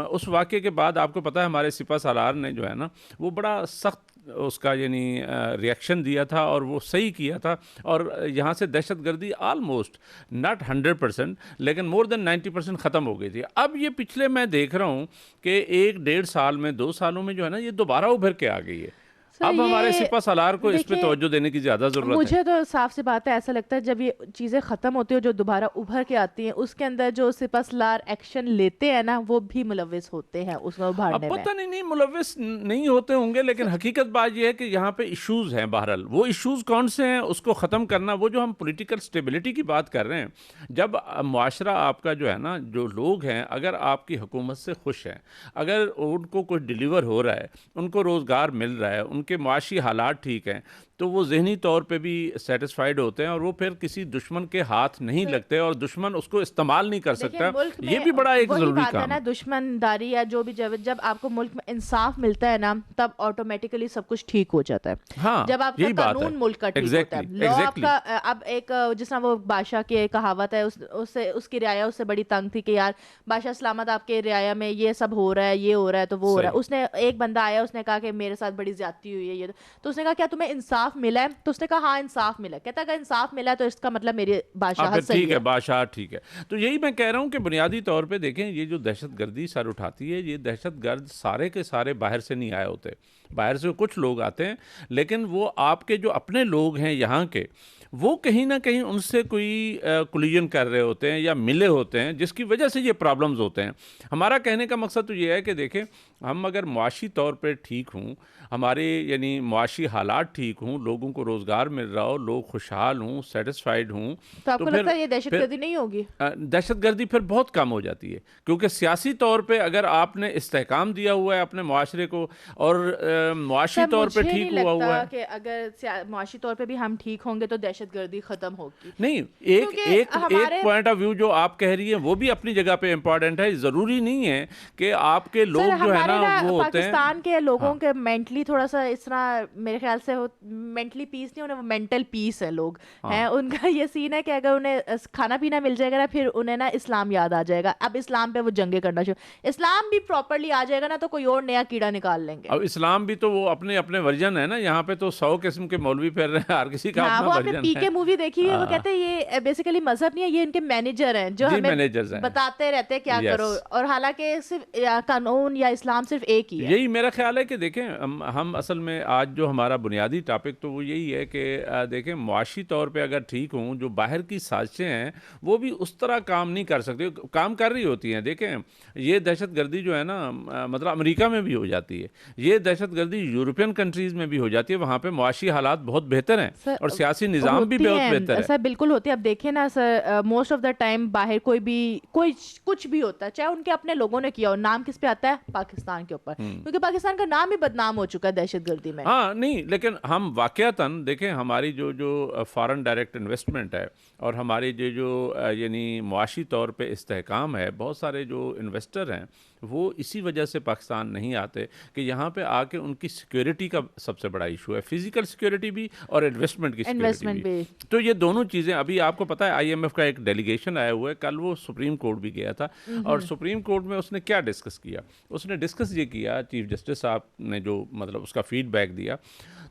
उस वाक़े के बाद आपको पता है हमारे सिपा सालार ने जो है ना वो बड़ा सख्त उसका यानी रिएक्शन दिया था और वो सही किया था, और यहाँ से दहशतगर्दी आलमोस्ट नॉट 100% लेकिन मोर देन 90% ख़त्म हो गई थी। अब ये पिछले मैं देख रहा हूँ कि 1-1.5 साल में, 2 सालों में जो है ना ये दोबारा उभर के आ गई है। अब हमारे सिपा सालार को इस पे तवज्जो देने की ज़्यादा ज़रूरत है। मुझे तो साफ सी बात है, ऐसा लगता है जब ये चीज़ें ख़त्म होती है जो दोबारा उभर के आती हैं, उसके अंदर जो सिपा सालार एक्शन लेते हैं ना वो भी मुलव्विस होते हैं उसको उभारने में। पता नहीं मुलव्विस नहीं होते होंगे, लेकिन हकीकत बात ये है कि यहाँ पे इश्यूज़ हैं। बहरहाल वो इश्यूज़ कौन से हैं उसको ख़त्म करना, वो जो हम पॉलिटिकल स्टेबिलिटी की बात कर रहे हैं, जब मुआशरा आपका जो है ना, जो लोग हैं अगर आपकी हुकूमत से खुश हैं, अगर उनको कुछ डिलीवर हो रहा है, उनको रोज़गार मिल रहा है, उनके मुआशी हालात ठीक हैं, तो वो ज़हनी तौर पे भी सेटिस्फाइड होते हैं और वो फिर किसी दुश्मन के हाथ नहीं सर लगते और दुश्मन उसको इस्तेमाल नहीं कर देखिए सकता। मुल्क ये में भी बड़ा एक वही ज़रूरी बात है काम ना, है। दुश्मनदारी या जो भी, जब जब आपको मुल्क में इंसाफ मिलता है ना, तब ऑटोमेटिकली सब कुछ ठीक हो जाता है। हाँ, जब आपका यही बात है। कानून मुल्क का ठीक होता एग्ज़ैक्टली, है, लॉ एग्ज़ैक्टली। आपका अब एक जिस तरह वो बादशाह की कहावत है, उससे उसकी रियाया उससे बड़ी तंग थी कि यार बादशाह सलामत, आपके रियाया में ये सब हो रहा है, ये हो रहा है, तो वो हो रहा है। सही। उसने एक बंदा आया, उसने कहा कि मेरे साथ बड़ी ज्यादती हुई है, ये तो उसने कहा क्या तुम्हें इंसाफ मिला है? तो उसने कहा हाँ इंसाफ मिला है। कहता अगर इंसाफ मिला है तो इसका मतलब मेरी हाँ, बादशाहत फिर सही ठीक है, है। बादशाह ठीक है। तो यही मैं कह रहा हूँ कि बुनियादी तौर पे देखें, ये जो दहशतगर्दी सर उठाती है, ये दहशतगर्द सारे के सारे बाहर से नहीं आए होते। बाहर से कुछ लोग आते हैं, लेकिन वो आपके जो अपने लोग हैं यहाँ के, वो कहीं ना कहीं उनसे कोई कोलिजन कर रहे होते हैं या मिले होते हैं, जिसकी वजह से ये प्रॉब्लम्स होते हैं। हमारा कहने का मकसद तो ये है कि देखें, हम अगर मुआशी तौर पे ठीक हूँ, हमारे यानी मुआशी हालात ठीक हूँ, लोगों को रोज़गार मिल रहा हो, लोग खुशहाल हूँ, सेटिस्फाइड हूँ, तो तो आपको लगता है ये फिर दहशतगर्दी नहीं होगी? दहशतगर्दी फिर बहुत कम हो जाती है। क्योंकि सियासी तौर पे अगर आपने इस्तेहकाम दिया हुआ है अपने मुआशरे को और मुआशी सर तौर पे मुझे नहीं ठीक हुआ लगता हुआ है। कि अगर मुआशी तौर पे भी हम ठीक होंगे तो दहशतगर्दी खत्म होगी, नहीं, एक क्योंकि एक एक हमारे पॉइंट ऑफ व्यू जो आप कह रही हैं वो भी अपनी जगह पे इम्पोर्टेंट है। ज़रूरी नहीं है कि आपके सर लोग जो है हमारे ना ना वो होते हैं। पाकिस्तान के लोगों हाँ, के मेंटली थोड़ा सा इस तरह मेरे ख्याल से हो, मेंटली पीस नहीं, उन्हें वो मेंटल पीस है लोग हैं हाँ। उनका। ये सीन है कि अगर उन्हें खाना पीना मिल जाएगा ना, फिर उन्हें ना इस्लाम याद आ जाएगा, अब इस्लाम पे वो जंगे करना शुरू। इस्लाम भी प्रॉपरली आ जाएगा ना तो कोई और नया कीड़ा निकाल लेंगे। अब इस्लाम भी तो वो अपने अपने वर्जन है ना, यहाँ पे तो 100 किस्म के मौलवी फिर रहे हैं, हर किसी का हाँ, अपना वो आपने वर्जन है। पीके मूवी देखी है, वो हाँ, कहते हैं ये बेसिकली मजहब नहीं है, ये इनके मैनेजर हैं जो जी, हमें मैनेजर्स हैं। बताते रहते हैं क्या करो, यस। और हालांकि सिर्फ कानून या इस्लाम सिर्फ एक ही है। यही मेरा ख्याल है कि देखें, हम असल में आज जो हमारा बुनियादी टॉपिक तो वो यही है कि देखें, मुआशी तौर पे अगर ठीक हूँ, जो बाहर की साजिशें हैं वो भी उस तरह काम नहीं कर सकते, काम कर रही होती हैं। देखें, ये दहशतगर्दी जो है ना, मतलब अमेरिका में भी हो जाती है, ये दहशतगर्दी यूरोपियन कंट्रीज़ में भी हो जाती है, वहाँ पे मुआशी हालात बहुत बेहतर हैं सर और सियासी निज़ाम भी होती बहुत हैं बेहतर है। सर, बिल्कुल होती है। अब देखिए ना sir, most of the time बाहर कोई भी कोई कुछ भी होता है, चाहे उनके अपने लोगों ने किया हो, नाम किस पे आता है? पाकिस्तान के ऊपर, क्योंकि पाकिस्तान का नाम ही बदनाम हो चुका है दहशतगर्दी में। हाँ, नहीं, लेकिन हम वाक़यातन देखें, हमारी जो जो फ़ॉरेन डायरेक्ट इन्वेस्टमेंट है और हमारी जो जो यानी मुआशी तौर पे इस्तेहकाम है, बहुत सारे जो इन्वेस्टर हैं वो इसी वजह से पाकिस्तान नहीं आते कि यहाँ पे आके उनकी सिक्योरिटी का सबसे बड़ा इशू है, फिजिकल सिक्योरिटी भी और इन्वेस्टमेंट की सिक्योरिटी इन्वेस्टमेंट भी। भी। तो ये दोनों चीज़ें, अभी आपको पता है आईएमएफ का एक डेलीगेशन आया हुआ है, कल वो सुप्रीम कोर्ट भी गया था और सुप्रीम कोर्ट में उसने क्या डिस्कस किया? उसने डिस्कस ये किया, चीफ जस्टिस साहब ने जो मतलब उसका फीडबैक दिया,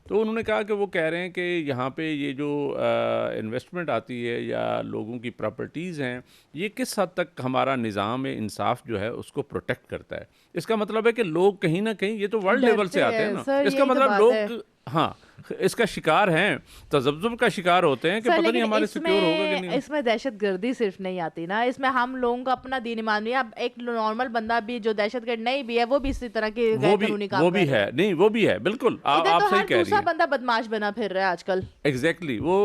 तो उन्होंने कहा कि वो कह रहे हैं कि यहाँ पे ये जो इन्वेस्टमेंट आती है या लोगों की प्रॉपर्टीज़ हैं, ये किस हद तक हमारा निज़ाम इंसाफ जो है उसको प्रोटेक्ट करता है। इसका मतलब है कि लोग कहीं ना कहीं, ये तो वर्ल्ड लेवल से डरते आते हैं हैं ना, सर, इसका यही तो मतलब बात है। लोग, हाँ, इसका शिकार हैं, तजब्जुब का शिकार होते हैं कि सर पता नहीं लेकिन हमारे सिक्योर होगा कि इसमें नहीं। इसमें दहशतगर्दी सिर्फ नहीं आती ना, इसमें हम लोगों का अपना दीन ईमान भी है। अब एक नॉर्मल बंदा भी जो दहशतगर्द नहीं भी है, वो भी इसी तरह के वो गैर भी कानूनी वो काम भी कर रहा है, है। नहीं वो भी है, बिल्कुल इधर आप तो सही हर कह रही दूसरा हैं। बंदा बदमाश बना फिर रहा है आजकल। एग्जैक्टली वो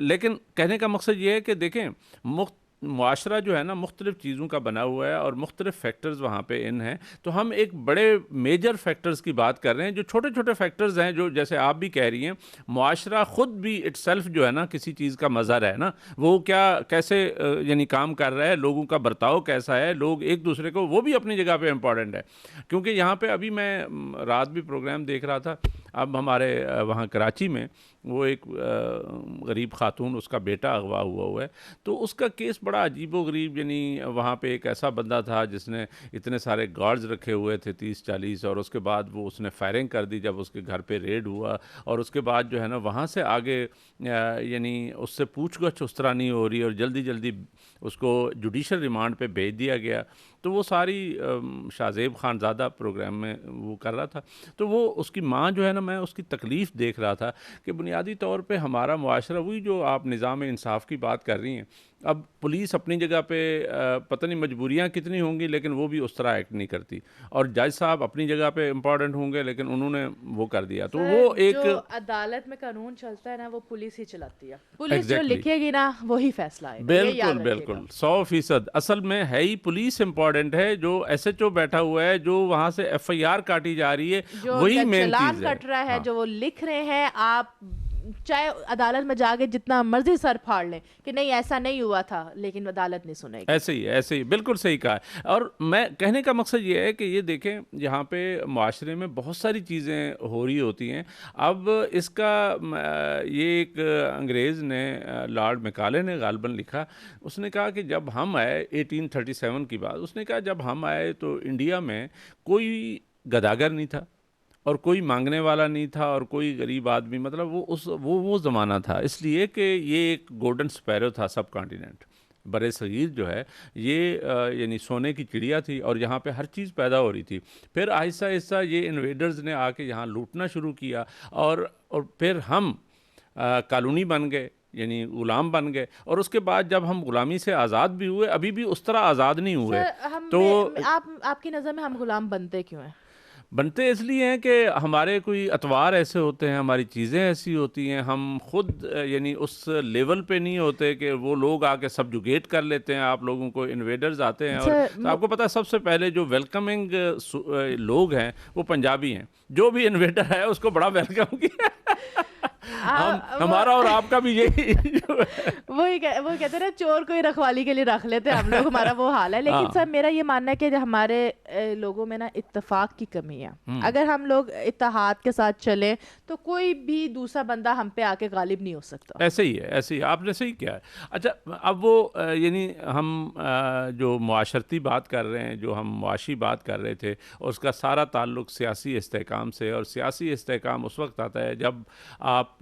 लेकिन कहने का मकसद ये है कि देखें, मुख्त मुआशरा जो है ना मुख्तलिफ़ चीज़ों का बना हुआ है और मुख्तलिफ़ फैक्टर्स वहाँ पे इन हैं। तो हम एक बड़े मेजर फैक्टर्स की बात कर रहे हैं, जो छोटे छोटे फैक्टर्स हैं, जो जैसे आप भी कह रही हैं, मुआशरा ख़ुद भी इटसेल्फ जो है ना किसी चीज़ का मज़हर है ना, वो क्या कैसे यानी काम कर रहा है, लोगों का बर्ताव कैसा है, लोग एक दूसरे को, वो भी अपनी जगह पे इम्पॉर्टेंट है। क्योंकि यहाँ पे अभी मैं रात भी प्रोग्राम देख रहा था, अब हमारे वहाँ कराची में वो एक गरीब खातून, उसका बेटा अगवा हुआ है, तो उसका केस बड़ा अजीबो गरीब, यानी वहाँ पे एक ऐसा बंदा था जिसने इतने सारे गार्ड्स रखे हुए थे 30-40, और उसके बाद वो उसने फायरिंग कर दी जब उसके घर पे रेड हुआ, और उसके बाद जो है ना वहाँ से आगे यानी उससे पूछगछ उस तरह नहीं हो रही और जल्दी जल्दी उसको जुडिशल रिमांड पे भेज दिया गया। तो वो सारी शाहजेब खानज़ादा प्रोग्राम में वो कर रहा था, तो वो उसकी माँ जो है ना, मैं उसकी तकलीफ़ देख रहा था कि बुनियादी तौर पे हमारा मुआशरा, वही जो आप निज़ाम इंसाफ की बात कर रही हैं, अब पुलिस अपनी जगह पे पता नहीं मजबूरियाँ कितनी होंगी, लेकिन वो भी उस तरह एक्ट नहीं करती, और जज साहब अपनी जगह पे इम्पॉर्टेंट होंगे, लेकिन उन्होंने वो कर दिया, तो वो सर एक जो अदालत में कानून चलता है ना, वो पुलिस ही चलाती है। पुलिस जो एग्जैक्टली लिखेगी ना वही फैसला आएगा, ये याद बिल्कुल रखिएगा। बिल्कुल 100%। असल में है ही पुलिस इम्पोर्टेंट है, जो एसएचओ बैठा हुआ है, जो वहाँ से एफआईआर काटी जा रही है, जो वही जज मेन चालान चीज़ है। कट रहा है, हाँ, जो वो लिख रहे हैं, आप चाहे अदालत में जाके जितना मर्जी सर फाड़ लें कि नहीं ऐसा नहीं हुआ था, लेकिन अदालत नहीं सुनेगी। ऐसे ही बिल्कुल सही कहा है। और मैं कहने का मकसद ये है कि ये देखें, यहाँ पे माशरे में बहुत सारी चीज़ें हो रही होती हैं। अब इसका ये एक अंग्रेज़ ने, लॉर्ड मैकाले ने गालबन लिखा, उसने कहा कि जब हम आए 1837 की बात, उसने कहा जब हम आए तो इंडिया में कोई गदागर नहीं था और कोई मांगने वाला नहीं था और कोई गरीब आदमी, मतलब वो ज़माना था, इसलिए कि ये एक गोल्डन स्पैरो था सब कॉन्टिनेंट। बरे सगीर जो है ये यानी सोने की चिड़िया थी और यहाँ पे हर चीज़ पैदा हो रही थी। फिर आहिस्ता आहिस्ता ये इन्वेडर्स ने आके यहाँ लूटना शुरू किया और फिर हम कॉलोनी बन गए, यानी गुलाम बन गए। और उसके बाद जब हम गुलामी से आज़ाद भी हुए, अभी भी उस तरह आज़ाद नहीं हुए। सर हम तो आपकी नज़र में हम गुलाम बनते क्यों हैं? बनते इसलिए हैं कि हमारे कोई अतवार ऐसे होते हैं, हमारी चीज़ें ऐसी होती हैं, हम खुद यानी उस लेवल पे नहीं होते कि वो लोग आके सब्जुगेट कर लेते हैं आप लोगों को। इन्वेडर्स आते हैं और सर तो आपको पता है सबसे पहले जो वेलकमिंग लोग हैं वो पंजाबी हैं। जो भी इन्वेडर है उसको बड़ा वेलकम किया। हम हमारा और आपका भी यही वो कहते हैं ना, चोर को ही रखवाली के लिए रख लेते हैं हम लोग, हमारा वो हाल है। लेकिन हाँ। सर मेरा ये मानना है कि हमारे लोगों में ना इत्तेफाक की कमी है। अगर हम लोग इत्तेहाद के साथ चलें तो कोई भी दूसरा बंदा हम पे आके गालिब नहीं हो सकता। ऐसे ही है, ऐसे ही आपने सही किया है। अच्छा, अब वो यानी हम जो मुआशरती बात कर रहे हैं, जो हम मुआशी बात कर रहे थे, और उसका सारा ताल्लुक सियासी इस्तेहकाम से, और सियासी इस्तेहकाम उस वक्त आता है जब आप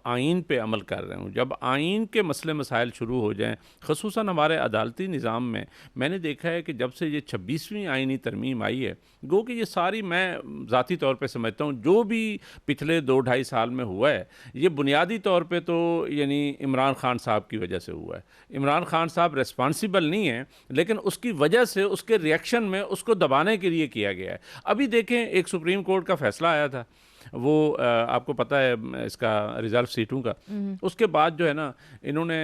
आइन पे अमल कर रहे हों, जब आइन के मसले मसाइल शुरू हो जाएं। ख़ुसूसन हमारे अदालती निज़ाम में मैंने देखा है कि जब से ये 26वीं आइनी तरमीम आई है, गो कि ये सारी, मैं ज़ाती तौर पे समझता हूँ जो भी पिछले 2-2.5 साल में हुआ है, ये बुनियादी तौर पे तो यानी इमरान खान साहब की वजह से हुआ है। इमरान खान साहब रिस्पॉन्सिबल नहीं है, लेकिन उसकी वजह से, उसके रिएक्शन में उसको दबाने के लिए किया गया है। अभी देखें, एक सुप्रीम कोर्ट का फैसला आया था, वो आपको पता है इसका रिजर्व सीटों का। उसके बाद जो है ना, इन्होंने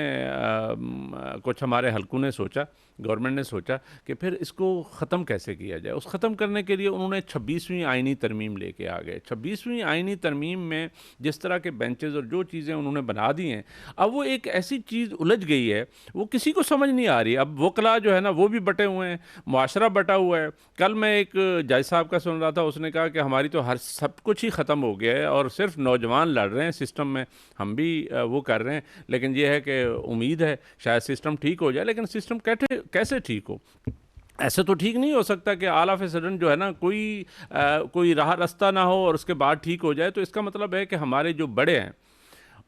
कुछ हमारे हलकों ने सोचा, गवर्नमेंट ने सोचा कि फिर इसको ख़त्म कैसे किया जाए। उस ख़त्म करने के लिए उन्होंने 26वीं आइनी तरमीम लेके आ गए। 26वीं आइनी तरमीम में जिस तरह के बेंचेस और जो चीज़ें उन्होंने बना दी हैं, अब वो एक ऐसी चीज़ उलझ गई है, वो किसी को समझ नहीं आ रही। अब वकला जो है ना वो भी बटे हुए हैं, मुआशरा बटा हुआ है। कल मैं एक जज साहब का सुन रहा था, उसने कहा कि हमारी तो हर सब कुछ ही ख़त्म हो गया है और सिर्फ नौजवान लड़ रहे हैं सिस्टम में। हम भी वो कर रहे हैं, लेकिन ये है कि उम्मीद है शायद सिस्टम ठीक हो जाए। लेकिन सिस्टम कैसे ठीक हो? ऐसे तो ठीक नहीं हो सकता कि ऑल ऑफ ए सडन जो है ना कोई राह रास्ता ना हो और उसके बाद ठीक हो जाए। तो इसका मतलब है कि हमारे जो बड़े हैं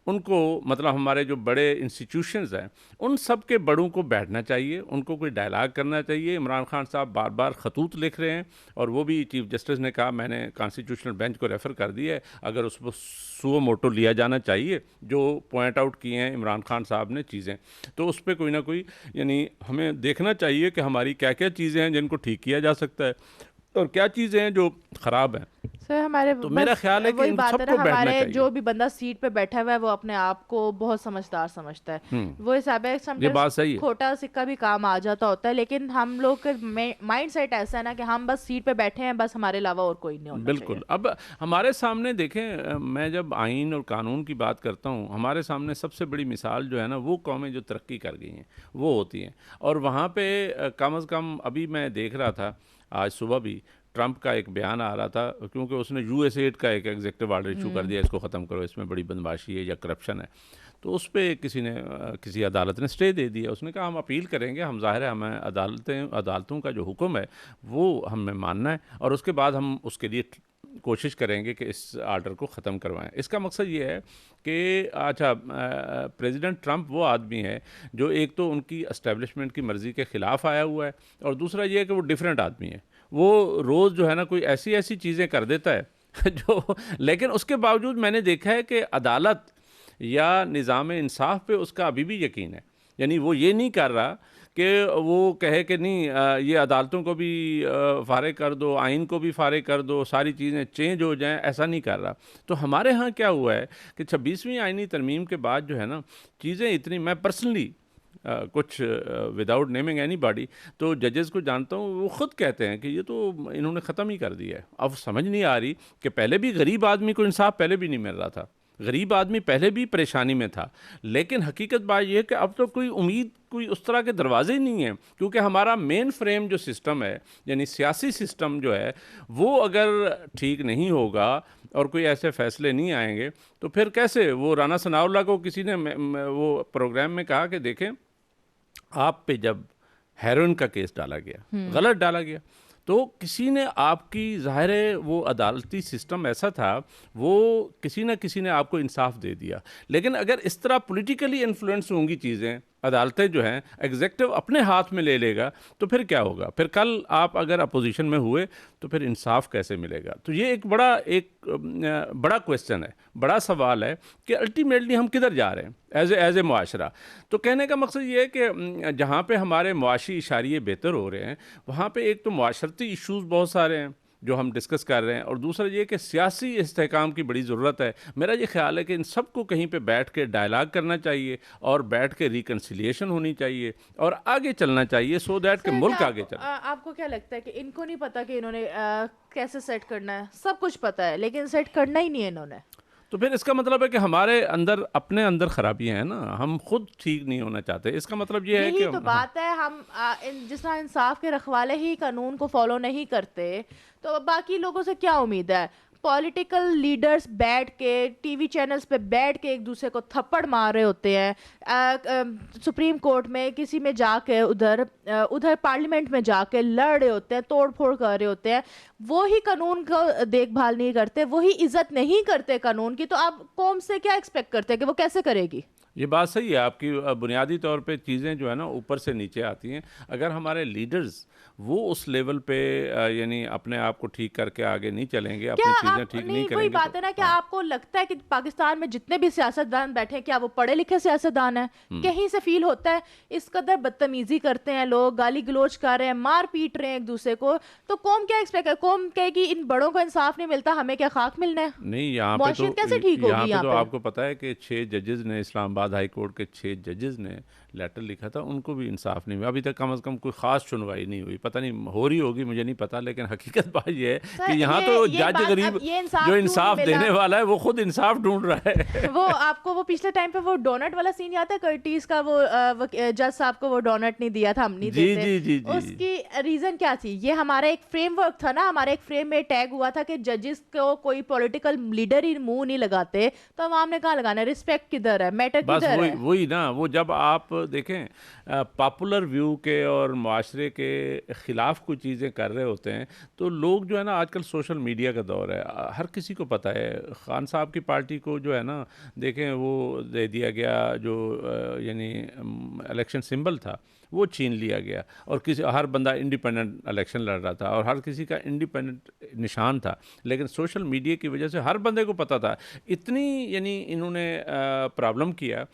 उनको, मतलब हमारे जो बड़े इंस्टीट्यूशंस हैं, उन सब के बड़ों को बैठना चाहिए, उनको कोई डायलाग करना चाहिए। इमरान खान साहब बार बार खतूत लिख रहे हैं और वो भी चीफ जस्टिस ने कहा, मैंने कॉन्स्टिट्यूशनल बेंच को रेफ़र कर दिया है, अगर उसको सुओ मोटो लिया जाना चाहिए जो पॉइंट आउट किए हैं इमरान खान साहब ने चीज़ें, तो उस पर कोई ना कोई, यानी हमें देखना चाहिए कि हमारी क्या क्या चीज़ें हैं जिनको ठीक किया जा सकता है और क्या चीज़ें हैं जो ख़राब हैं। सर हमारे तो मेरा ख्याल है कि वही इन बात है ना, सबको बैठना हमारे चाहिए। जो भी बंदा सीट पे बैठा हुआ है वो अपने आप को बहुत समझदार समझता है। वो हिसाब है, ये बात समटाइम्स सही है। खोटा सिक्का भी काम आ जाता होता है। लेकिन हम लोग का माइंड सेट ऐसा है ना कि हम बस सीट पे बैठे हैं, बस हमारे अलावा और कोई नहीं होना बिल्कुल। चाहिए। अब हमारे सामने देखें, मैं जब आइन और कानून की बात करता हूँ, हमारे सामने सबसे बड़ी मिसाल जो है ना, वो कौमें जो तरक्की कर गई हैं वो होती हैं। और वहाँ पे कम अज़ कम, अभी मैं देख रहा था आज सुबह भी, ट्रंप का एक बयान आ रहा था, क्योंकि उसने यूएसएड का एक एग्जेक्टिव ऑर्डर इशू कर दिया, इसको ख़त्म करो, इसमें बड़ी बदमाशी है या करप्शन है। तो उस पर किसी अदालत ने स्टे दे दिया। उसने कहा हम अपील करेंगे, हम ज़ाहिर है हमें अदालतों का जो हुक्म है वो हमें मानना है और उसके बाद हम उसके लिए कोशिश करेंगे कि इस आर्डर को ख़त्म करवाएं। इसका मकसद ये है कि अच्छा, प्रेसिडेंट ट्रंप वो आदमी है जो एक तो उनकी एस्टेब्लिशमेंट की मर्ज़ी के ख़िलाफ़ आया हुआ है और दूसरा ये है कि वो डिफरेंट आदमी है। वो रोज़ जो है ना कोई ऐसी ऐसी चीज़ें कर देता है जो, लेकिन उसके बावजूद मैंने देखा है कि अदालत या निज़ाम इंसाफ पे उसका अभी भी यकीन है। यानी वो ये नहीं कर रहा कि वो कहे कि नहीं ये अदालतों को भी फ़ारिग कर दो, आइन को भी फ़ारिग कर दो, सारी चीज़ें चेंज हो जाएं, ऐसा नहीं कर रहा। तो हमारे यहाँ क्या हुआ है कि 26वीं आइनी तरमीम के बाद जो है ना चीज़ें इतनी, मैं पर्सनली कुछ विदाउट नेमिंग एनी बॉडी, तो जजेस को जानता हूँ, वो ख़ुद कहते हैं कि ये तो इन्होंने ख़त्म ही कर दिया है। अब समझ नहीं आ रही कि पहले भी गरीब आदमी को इंसाफ पहले भी नहीं मिल रहा था, गरीब आदमी पहले भी परेशानी में था, लेकिन हकीकत बात यह है कि अब तो कोई उम्मीद, कोई उस तरह के दरवाजे ही नहीं हैं, क्योंकि हमारा मेन फ्रेम जो सिस्टम है, यानी सियासी सिस्टम जो है, वो अगर ठीक नहीं होगा और कोई ऐसे फैसले नहीं आएंगे तो फिर कैसे। वो राना सनाउल्लाह को किसी ने वो प्रोग्राम में कहा कि देखें, आप पे जब हेरोइन का केस डाला गया, गलत डाला गया, तो किसी ने आपकी, ज़ाहिर है वो अदालती सिस्टम ऐसा था, वो किसी न किसी ने आपको इंसाफ दे दिया। लेकिन अगर इस तरह पॉलिटिकली इन्फ्लुएंस होंगी चीज़ें, अदालतें जो हैं एग्जेक्टिव अपने हाथ में ले लेगा, तो फिर क्या होगा। फिर कल आप अगर अपोजिशन में हुए तो फिर इंसाफ कैसे मिलेगा। तो ये एक बड़ा क्वेश्चन है, बड़ा सवाल है कि अल्टीमेटली हम किधर जा रहे हैं एज ए मुआशरा। तो कहने का मकसद ये है कि जहाँ पे हमारे मुआशी इशारिये बेहतर हो रहे हैं, वहाँ पे एक तो मुआशरती इशूज़ बहुत सारे हैं जो हम डिस्कस कर रहे हैं, और दूसरा ये कि सियासी इस्तेहकाम की बड़ी ज़रूरत है। मेरा ये ख्याल है कि इन सब को कहीं पे बैठ के डायलाग करना चाहिए और बैठ के रिकन्सिलिएशन होनी चाहिए और आगे चलना चाहिए, सो दैट कि मुल्क आगे चले। आपको क्या लगता है कि इनको नहीं पता कि इन्होंने कैसे सेट करना है? सब कुछ पता है लेकिन सेट करना ही नहीं है इन्होंने। तो फिर इसका मतलब है कि हमारे अंदर, अपने अंदर खराबियां हैं ना, हम खुद ठीक नहीं होना चाहते। इसका मतलब ये है कि यही तो बात है, हम जिस तरह इंसाफ के रखवाले ही कानून को फॉलो नहीं करते तो बाकी लोगों से क्या उम्मीद है। पॉलिटिकल लीडर्स बैठ के टीवी चैनल्स पे बैठ के एक दूसरे को थप्पड़ मार रहे होते हैं, सुप्रीम कोर्ट में किसी में जाके उधर पार्लियामेंट में जाके लड़ रहे होते हैं, तोड़ फोड़ कर रहे होते हैं। वो ही कानून को देखभाल नहीं करते, वही इज्जत नहीं करते कानून की, तो आप कौम से क्या एक्सपेक्ट करते हैं कि वो कैसे करेगी। ये बात सही है आपकी। बुनियादी तौर पे चीज़ें जो है ना ऊपर से नीचे आती हैं। अगर हमारे लीडर्स वो उस लेवल पे यानी अपने आप को ठीक करके आगे नहीं चलेंगे, अपनी चीज़ें ठीक नहीं करेंगे, वही बात है ना। क्या आपको लगता है कि पाकिस्तान में जितने भी सियासतदान बैठे हैं, क्या वो पढ़े लिखे सियासतदान हैं? कहीं से फील होता है इस कदर बदतमीजी करते हैं लोग, गाली गलोच कर रहे हैं, मार पीट रहे हैं एक दूसरे को, तो कौम क्या एक्सपेक्ट है? कौम कहेगी इन बड़ों को इंसाफ नहीं मिलता, हमें क्या खाक मिलना है? नहीं, यहाँ पे तो कैसे ठीक होगी? यहाँ पे तो आपको पता है कि 6 जजेस ने, इस्लामाबाद हाई कोर्ट के 6 जजेस ने लेटर लिखा था, उनको भी इंसाफ नहीं हुआ। अभी तक कम से कम कोई ख़ास सुनवाई नहीं हुई। पता नहीं हो रही होगी, मुझे नहीं पता, लेकिन हकीकत बात ये है कि यहाँ तो जज गरीब जो इंसाफ देने वाला है वो खुद इंसाफ ढूंढ रहा है। वो आपको वो पिछले टाइम पे वो डोनट वाला सीन याद है, कर्टिस का, वो जज साहब को वो डोनट नहीं दिया था, हम नहीं देते। जी, जी, जी, उसकी रीजन क्या थी? ये हमारा एक फ्रेमवर्क था ना, हमारे एक फ्रेम में टैग हुआ था कि जजेस को कोई पॉलिटिकल लीडर ही मुंह नहीं लगाते, तो अवाम ने कहाँ लगाना है? रिस्पेक्ट किधर है, मैटर किधर है? वही ना, वो जब आप देखें पॉपुलर व्यू के और माशरे के ख़िलाफ़ कुछ चीज़ें कर रहे होते हैं, तो लोग जो है ना, आजकल सोशल मीडिया का दौर है, हर किसी को पता है। खान साहब की पार्टी को जो है ना, देखें वो दे दिया गया जो यानी इलेक्शन सिंबल था, वो छीन लिया गया, और हर बंदा इंडिपेंडेंट इलेक्शन लड़ रहा था और हर किसी का इंडिपेंडेंट निशान था। लेकिन सोशल मीडिया की वजह से हर बंदे को पता था। इतनी यानी इन्होंने प्रॉब्लम किया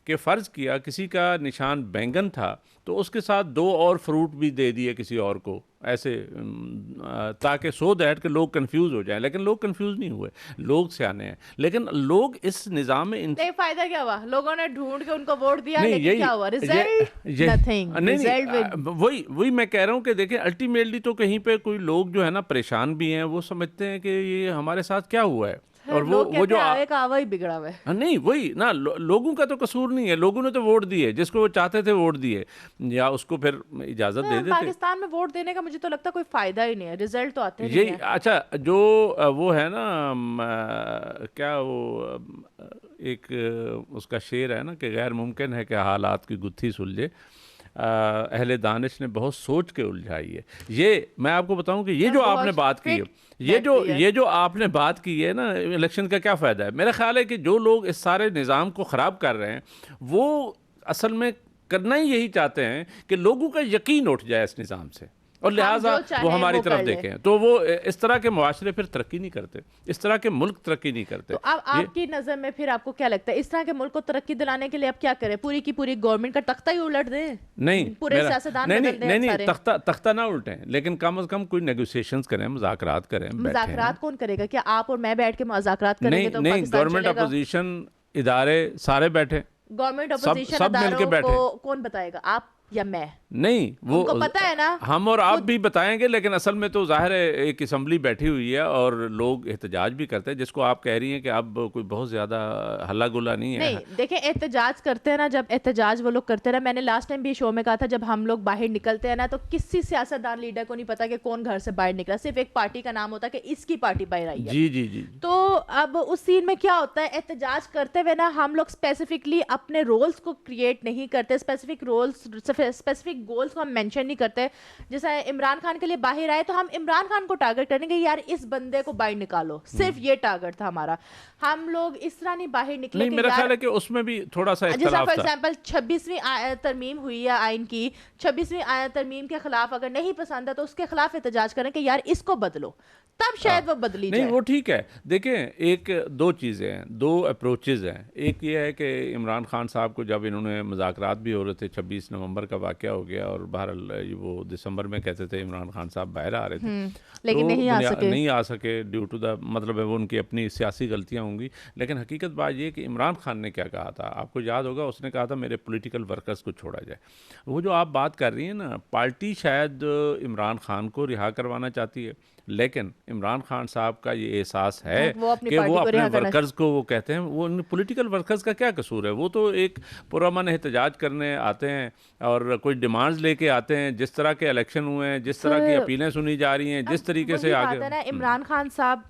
कि फ़र्ज़ किया किसी का निशान बैंगन था तो उसके साथ 2 और फ्रूट भी दे दिए किसी और को, ऐसे ताकि सो दैट के लोग कंफ्यूज हो जाएं। लेकिन लोग कंफ्यूज नहीं हुए, लोग सियाने हैं। लेकिन लोग इस निज़ाम में नहीं, फायदा क्या हुआ? लोगों ने ढूंढ के उनको वोट दिया, नहीं, लेकिन क्या हुआ? Result nothing. नहीं, वही मैं कह रहा हूँ कि देखें, अल्टीमेटली तो कहीं पे कोई लोग जो है ना परेशान भी हैं, वो समझते हैं कि ये हमारे साथ क्या हुआ है, और वो जो आवे का आवा ही बिगड़ा हुआ है। नहीं, वही ना, लोगों का तो कसूर नहीं है, लोगों ने तो वोट दिए, जिसको वो चाहते थे वोट दिए, या उसको फिर इजाज़त दे देते। पाकिस्तान में वोट देने का मुझे तो लगता है कोई फ़ायदा ही नहीं है, रिजल्ट तो आते नहीं है। अच्छा, जो वो है ना, क्या वो एक उसका शेर है ना कि गैर मुमकिन है कि हालात की गुत्थी सुलझे, अहले दानिश ने बहुत सोच के उलझाई है। ये मैं आपको बताऊं कि ये जो आपने बात की है, ये जो आपने बात की है ना, इलेक्शन का क्या फ़ायदा है। मेरा ख्याल है कि जो लोग इस सारे निज़ाम को ख़राब कर रहे हैं, वो असल में करना ही यही चाहते हैं कि लोगों का यकीन उठ जाए इस निज़ाम से, और लिहाजा वो हमारी तरफ देखें। तो वो इस तरह के मुआशरे फिर तरक्की नहीं करते, इस तरह के मुल्क तरक्की नहीं करते। तो अब आपकी नज़र में फिर आपको क्या लगता है, इस तरह के मुल्क को तरक्की दिलाने के लिए अब क्या करें? पूरी की पूरी गवर्नमेंट का तख्ता ही उलट दें? नहीं, पूरे सियासतदान नहीं, तख्ता ना उल्टें, लेकिन कम से कम कोई नेगोशिएशंस करें, मुज़ाकरात करें। मुज़ाकरात कौन करेगा? क्या आप और मैं बैठ के मुज़ाकरात करेंगे तो नहीं, गवर्नमेंट अपोजिशन इदारे सारे बैठे, गवर्नमेंट अपोजिशन अदारों को कौन बताएगा? आप या मैं? नहीं, वो उनको पता है ना हम और आप खुद। भी बताएंगे, लेकिन असल में तो जाहिर है एक असम्बली बैठी हुई है और लोग एहतजाज भी करते हैं, जिसको आप कह रही हैं कि अब कोई बहुत ज़्यादा हल्ला गुल्ला नहीं है। नहीं देखिए, एहतजाज करते हैं ना, जब एहतजाज वो लोग करते हैं ना, मैंने लास्ट टाइम भी शो में कहा था, जब हम लोग बाहर निकलते हैं ना तो किसी सियासतदान लीडर को नहीं पता कि कौन घर से बाहर निकला, सिर्फ एक पार्टी का नाम होता है कि इसकी पार्टी बाहर आई है। जी जी जी। तो अब उस सीन में क्या होता है, एहतजाज करते हुए ना हम लोग स्पेसिफिकली अपने रोल्स को क्रिएट नहीं करते, स्पेसिफिक रोल्स, स्पेसिफिक गोल्स को हम मेंशन नहीं करते। जैसे इमरान खान के लिए बाहर आए तो हम इमरान खान को टारगेट करेंगे, यार इस बंदे को बाहर निकालो, सिर्फ ये टारगेट था हमारा। हम लोग इस तरह नहीं बाहर निकले नहीं, कि मेरा यार, ख्याल है कि उसमें भी थोड़ा सा जैसा इख्तलाफ फॉर था। एग्जाम्पल 26वीं तरमीम हुई है आइन की, 26वीं तरमीम के खिलाफ अगर नहीं पसंद है तो उसके खिलाफ एहतजाज करें कि यार इसको बदलो, तब शायद वो बदली नहीं, जाए। वो ठीक है। देखें, एक दो चीज़ें हैं, दो अप्रोचेज़ हैं। एक ये है कि इमरान खान साहब को जब इन्होंने मुज़ाकरात भी हो रहे थे, 26 नवंबर का वाक़या हो गया और बहरहाल वो दिसंबर में कहते थे इमरान खान साहब बाहर आ रहे थे, लेकिन तो नहीं आ सके ड्यू टू द, मतलब है वो उनकी अपनी सियासी गलतियां होंगी। लेकिन हकीकत बात ये कि इमरान खान ने क्या कहा था, आपको याद होगा, उसने कहा था मेरे पॉलिटिकल वर्कर्स को छोड़ा जाए। वो जो आप बात कर रही हैं ना, पार्टी शायद इमरान खान को रिहा करवाना चाहती है, लेकिन इमरान खान साहब का ये एहसास है वो अपनी कि वो पार्टी को अपने रिहा करना। वर्कर्स को, वो कहते हैं, वो पॉलिटिकल वर्कर्स का क्या कसूर है? वो तो एक पुरअमन एहतजाज करने आते हैं और कोई डिमांड्स लेके आते हैं। जिस तरह के इलेक्शन हुए हैं, जिस तरह की सर, अपीलें सुनी जा रही हैं, जिस अब तरीके से वही आगे बात है ना, इमरान खान साहब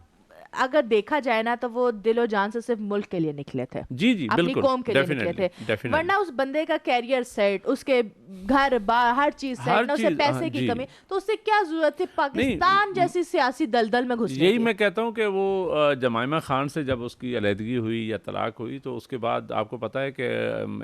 अगर देखा जाए ना तो वो दिलो जान से सिर्फ मुल्क के लिए निकले थे, जी जी अपनी बिल्कुल, कौम के लिए निकले थे। डेफिनेटली वरना उस बंदे का कैरियर सेट, उसके घर बार हर चीज हर सेट ना, उसे चीज, हाँ पैसे की जी। कमी, तो उससे क्या जरूरत थी नहीं, पाकिस्तान जैसी सियासी दलदल में घुसने यही की? मैं कहता हूँ कि वो जमाइमा खान से जब उसकी अलहदगी हुई या तलाक हुई, तो उसके बाद आपको पता है कि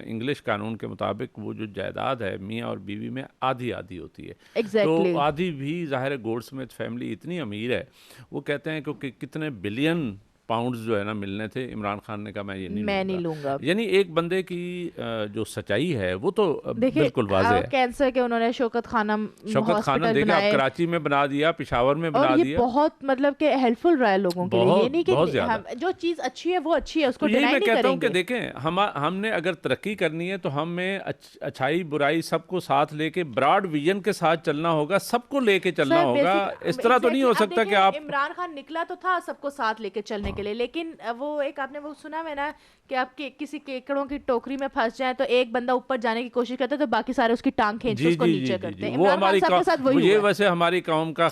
इंग्लिश कानून के मुताबिक वो जो जायदाद है मियाँ और बीवी में आधी आधी होती है। तो एग्जैक्टली। आधी भी ज़ाहिर है, गोल्डस्मिथ फैमिली इतनी अमीर है, वो कहते हैं क्योंकि कितने बिलियन पाउंड्स जो है ना मिलने थे, इमरान खान ने कहा मैं ये नहीं मैं नहीं लूँगा। लूंगा। यानी एक बंदे की जो सच्चाई है वो तो देखिए, बिल्कुल वाज़ेह है। कैंसर के उन्होंने शौकत खानम शौकत खानम हॉस्पिटल देखिए, आप बनाए, कराची में बना दिया, पिशावर में और बना ये दिया, बहुत मतलब कि हेल्पफुल रहा है लोगों के लिए। ये बहुत नहीं बहुत कि ज़्यादा। हम जो चीज़ अच्छी है वो अच्छी है, तो उसको यही डिनाई मैं नहीं कहता हूँ कि करेंगे। देखें, हमने अगर तरक्की करनी है तो हमें अच्छाई बुराई सबको साथ लेके ब्रॉड विजन के साथ चलना होगा, सबको लेके चलना सर होगा। बेसिक इस तरह तो नहीं एग्जैक्टली, हो अब सकता कि देखिए आप, इमरान खान निकला तो था सबको साथ लेके चलने के लिए, लेकिन वो एक आपने वो सुना है ना कि आप किसी केकड़ों की टोकरी में फंस जाए तो एक बंदा ऊपर जाने की कोशिश करता है तो बाकी सारे उसकी टांग खींच के जी उसको जी नीचे जी जी करते जी, हैं। वो इमरान खान हमारी साहब के साथ वही ये हुआ है। वैसे हमारी कौम का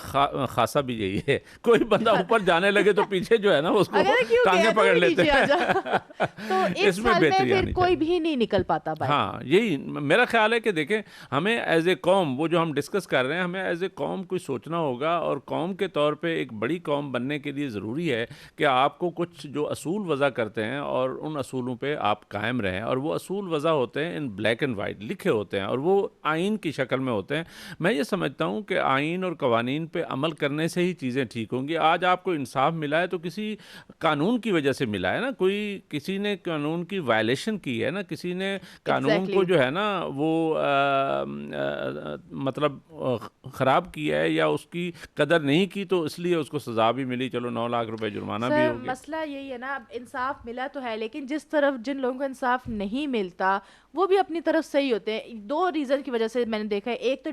खासा भी यही है, कोई बंदा ऊपर जाने लगे तो पीछे जो है ना उसको अगर क्यों टांगे गया तो पकड़ भी लेते नीचे आ हैं। जा। तो इस इसमें साल में बेहतरी फिर आनी कोई चाहिए। भी नहीं निकल पाता भाई। हाँ, यही मेरा ख्याल है कि देखें, हमें एज ए कौम, वो जो हम डिस्कस कर रहे हैं, हमें एज ए कौम कुछ सोचना होगा, और कौम के तौर पे एक बड़ी कौम बनने के लिए ज़रूरी है कि आपको कुछ जो असूल वज़ा करते हैं और उन असूलों पे आप कायम रहें, और वो असूल वज़ा होते हैं इन ब्लैक एंड वाइट लिखे होते हैं और वो आइन की शक्ल में होते हैं। मैं ये समझता हूँ कि आइन और कवानीन पे अमल करने से ही चीज़ें ठीक होंगी। आज आपको इंसाफ मिला है तो किसी कानून की वजह से मिला है ना, कोई किसी ने कानून की वायलेशन की है ना, किसी ने कानून को जो है ना वो मतलब ख़राब किया है या उसकी कदर नहीं की, तो इसलिए उसको सज़ा भी मिली, चलो 9 लाख रुपए जुर्माना भी हो सर गया। मसला यही है ना, अब इंसाफ मिला तो है, लेकिन जिस तरफ जिन लोगों को इंसाफ नहीं मिलता वो भी अपनी तरफ सही होते हैं। दो रीज़न की वजह से मैंने देखा है, एक तो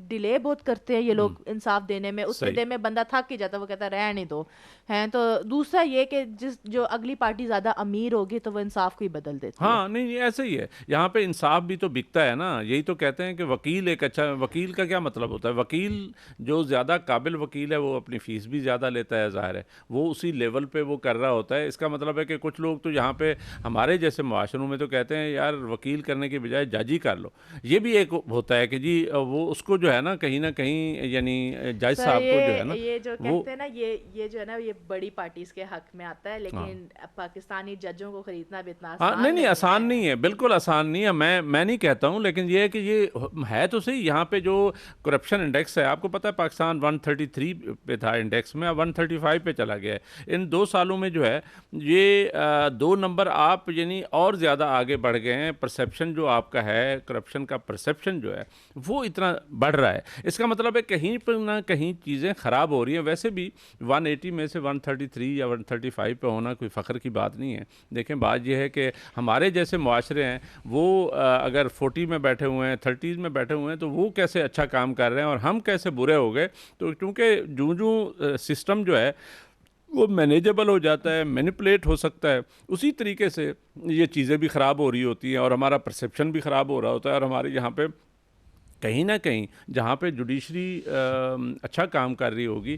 डिले बहुत करते हैं ये लोग इंसाफ देने में, उतने सही। देर में बंदा थक ही जाता है, वो कहता है रहने दो हैं। तो दूसरा ये कि जो अगली पार्टी ज़्यादा अमीर होगी तो वो इंसाफ को ही बदल देती है। हाँ, नहीं ऐसे ही है, यहाँ पे इंसाफ भी तो बिकता है ना। यही तो कहते हैं कि वकील एक अच्छा, वकील का क्या मतलब होता है? वकील जो ज़्यादा काबिल वकील है वो अपनी फ़ीस भी ज़्यादा लेता है, ज़ाहिर है वो उसी लेवल पे वो कर रहा होता है। इसका मतलब है कि कुछ लोग तो यहाँ पे हमारे जैसे मुआशरों में तो कहते हैं यार वकील करने के बजाय जज ही कर लो। ये भी एक होता है कि जी वो उसको जो है ना कहीं यानी जज सर साहब को जो है ना ये जो वो, कहते हैं ना, ये जो है ना, ये बड़ी पार्टीज के हक में आता है, लेकिन पाकिस्तानी जजों को खरीदना भी इतना हाँ, आसान नहीं नहीं आसान है। नहीं है, बिल्कुल आसान नहीं है। मैं नहीं कहता हूँ, लेकिन ये है कि ये है तो सही। यहाँ पे जो करप्शन इंडेक्स है, आपको पता है पाकिस्तान 133 पे था इंडेक्स में, अब 135 पे चला गया है। इन 2 सालों में जो है ये 2 नंबर आप यानी और ज़्यादा आगे बढ़ गए हैं परसेप्शन जो आपका है, करप्शन का परसेप्शन जो है वो इतना बढ़ रहा है, इसका मतलब है कहीं पर ना कहीं चीज़ें ख़राब हो रही हैं। वैसे भी 180 में से 133 या 135 पे होना कोई फ़ख्र की बात नहीं है। देखें, बात यह है कि हमारे जैसे मुआशरे हैं वो अगर 40 में बैठे हुए हैं, 30s में बैठे हुए हैं, तो वो कैसे अच्छा काम कर रहे हैं और हम कैसे बुरे हो गए। तो क्योंकि जूं सिस्टम जो है वो मैनेजेबल हो जाता है, मैनिपुलेट हो सकता है, उसी तरीके से ये चीज़ें भी ख़राब हो रही होती हैं और हमारा परसेप्शन भी ख़राब हो रहा होता है। और हमारे यहाँ पे कहीं ना कहीं जहाँ पे जुडिशरी अच्छा काम कर रही होगी,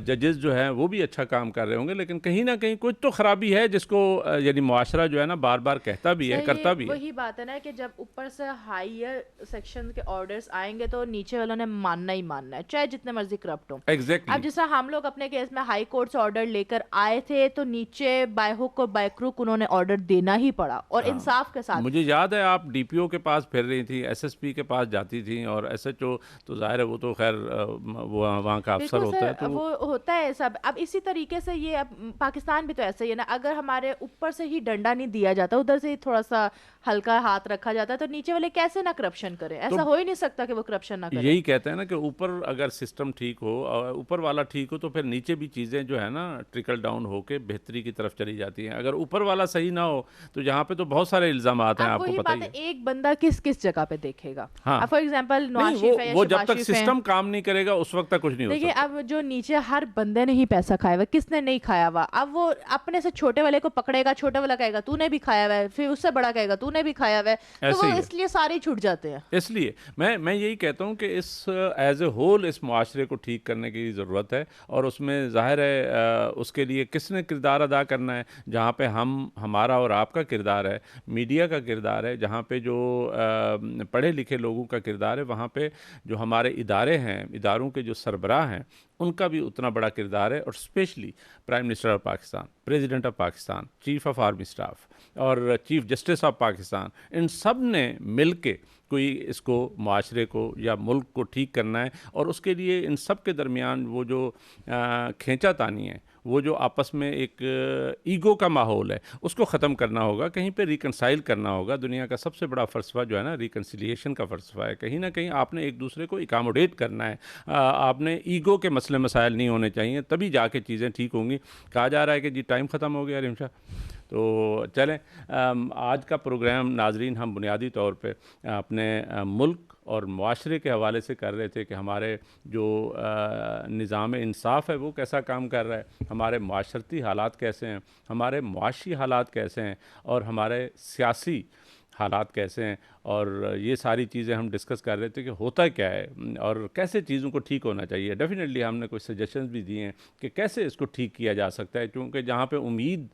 जजेस जो हैं वो भी अच्छा काम कर रहे होंगे, लेकिन कहीं ना कहीं कुछ तो ख़राबी है जिसको यानी मुआशरा जो है ना बार बार कहता भी है, सही है, करता भी है। वही बात है ना कि जब ऊपर से हायर सेक्शन के ऑर्डर्स आएंगे तो नीचे वालों ने मानना ही मानना है, चाहे जितने मर्जी करप्ट हो। अब एग्जैक्टली। जैसा हम लोग अपने केस में हाई कोर्ट से ऑर्डर लेकर आए थे तो नीचे बाय हुक और बाय क्रूक उन्होंने ऑर्डर देना ही पड़ा, और हाँ, इंसाफ के साथ। मुझे याद है आप डीपीओ के पास फिर रही थी, एसएसपी के पास जाती थी, और एसएचओ तो जाहिर है वो तो खैर वो वहाँ का अफसर बिल्कुल होता है सर, तो वो होता है सब। अब इसी तरीके से ये अब पाकिस्तान भी तो ऐसा ही है ना, अगर हमारे ऊपर से ही डंडा नहीं दिया जाता, उधर से ही थोड़ा सा हल्का हाथ रखा जाता है, तो नीचे वाले कैसे ना करप्शन करें? तो ऐसा हो ही नहीं सकता कि वो करप्शन ना करें। यही कहते हैं ना कि ऊपर अगर सिस्टम ठीक हो और ऊपर वाला ठीक हो तो फिर नीचे भी चीज़ें जो है ना ट्रिकल डाउन होके बेहतरी की तरफ चली जाती हैं। अगर ऊपर वाला सही ना हो तो यहाँ पे तो बहुत सारे इल्ज़ामात हैं, अब आपको वही पता बात ही है, है। एक बंदा किस किस जगह पे देखेगा? हाँ, अब फॉर एग्जांपल नहीं नवाज वो शरीफ है या वो जब शहबाज तक शरीफ है। सिस्टम काम नहीं करेगा उस वक्त तक कुछ नहीं हो देखिए, सकता। अब जो नीचे हर बंदे ने ही पैसा खाया हुआ है, किसने नहीं खाया हुआ? अब वो अपने से छोटे वाले को पकड़ेगा, छोटे वाला कहेगा तूने भी खाया हुआ है, फिर उससे बड़ा कहेगा तूने भी खाया हुआ है, तो ऐसे वो ही है। इसलिए सारे ही छूट जाते हैं। इसलिए मैं यही कहता हूँ कि इस एज ए होल इस मुआशरे को ठीक करने की ज़रूरत है, और उसमें ज़ाहिर है उसके लिए किसने किरदार अदा करना है। जहाँ पे हमारा और आपका किरदार है, मीडिया का किरदार है, जहाँ पे जो पढ़े लिखे लोगों का किरदार है, वहाँ पे जो हमारे इदारे हैं, इदारों के जो सरबराह हैं, उनका भी उतना बड़ा किरदार है। और specially prime minister of Pakistan, president of Pakistan, chief of army staff और चीफ जस्टिस ऑफ पाकिस्तान, इन सब ने मिल के कोई इसको माशरे को या मुल्क को ठीक करना है। और उसके लिए इन सब के दरमियान वो जो खींचातानी है, वो जो आपस में एक ईगो का माहौल है, उसको ख़त्म करना होगा, कहीं पे रिकनसाइल करना होगा। दुनिया का सबसे बड़ा फ़लसफ़ा जो है ना रिकन्सिलिएशन का फ़लसफ़ा है। कहीं ना कहीं आपने एक दूसरे को इकामोडेट करना है, आपने ईगो के मसले मसाइल नहीं होने चाहिए, तभी जाके चीज़ें ठीक होंगी। कहा जा रहा है कि जी टाइम ख़त्म हो गया रिमशा, तो चलें आज का प्रोग्राम नाजरीन हम बुनियादी तौर पे अपने मुल्क और मुआशरे के हवाले से कर रहे थे कि हमारे जो निज़ाम इंसाफ है वो कैसा काम कर रहा है, हमारे माशरती हालात कैसे हैं, हमारे मुआशी हालात कैसे हैं, और हमारे सियासी हालात कैसे हैं। और ये सारी चीज़ें हम डिस्कस कर रहे थे कि होता क्या है और कैसे चीज़ों को ठीक होना चाहिए। डेफिनेटली हमने कुछ सजेशंस भी दिए हैं कि कैसे इसको ठीक किया जा सकता है, क्योंकि जहाँ पे उम्मीद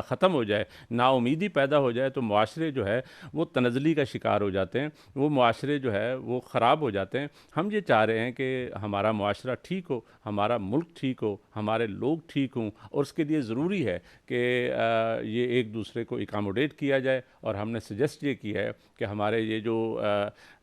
ख़त्म हो जाए, नाउमीदी पैदा हो जाए, तो मुआशरे जो है वो तनज़ली का शिकार हो जाते हैं, वो मुआशरे जो है वो ख़राब हो जाते हैं। हम ये चाह रहे हैं कि हमारा मुआशरा ठीक हो, हमारा मुल्क ठीक हो, हमारे लोग ठीक हों, और उसके लिए ज़रूरी है कि ये एक दूसरे को इकामोडेट किया जाए। और हमने सजेस्ट ये किया है कि हमारे ये जो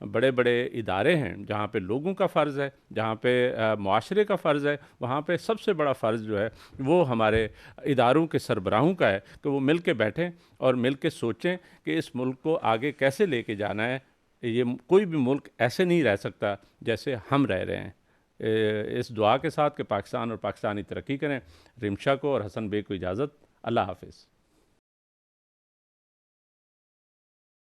बड़े बड़े इदारे हैं, जहाँ पे लोगों का फ़र्ज़ है, जहाँ पे मुआशरे का फ़र्ज़ है, वहाँ पे सबसे बड़ा फ़र्ज़ जो है वो हमारे इदारों के सरबराहों का है कि वो मिल के बैठें और मिल के सोचें कि इस मुल्क को आगे कैसे लेके जाना है। ये कोई भी मुल्क ऐसे नहीं रह सकता जैसे हम रह रहे हैं। इस दुआ के साथ कि पाकिस्तान और पाकिस्तानी तरक्की करें। रिमशा को और हसन बे को इजाज़त। अल्लाह हाफ़िज़।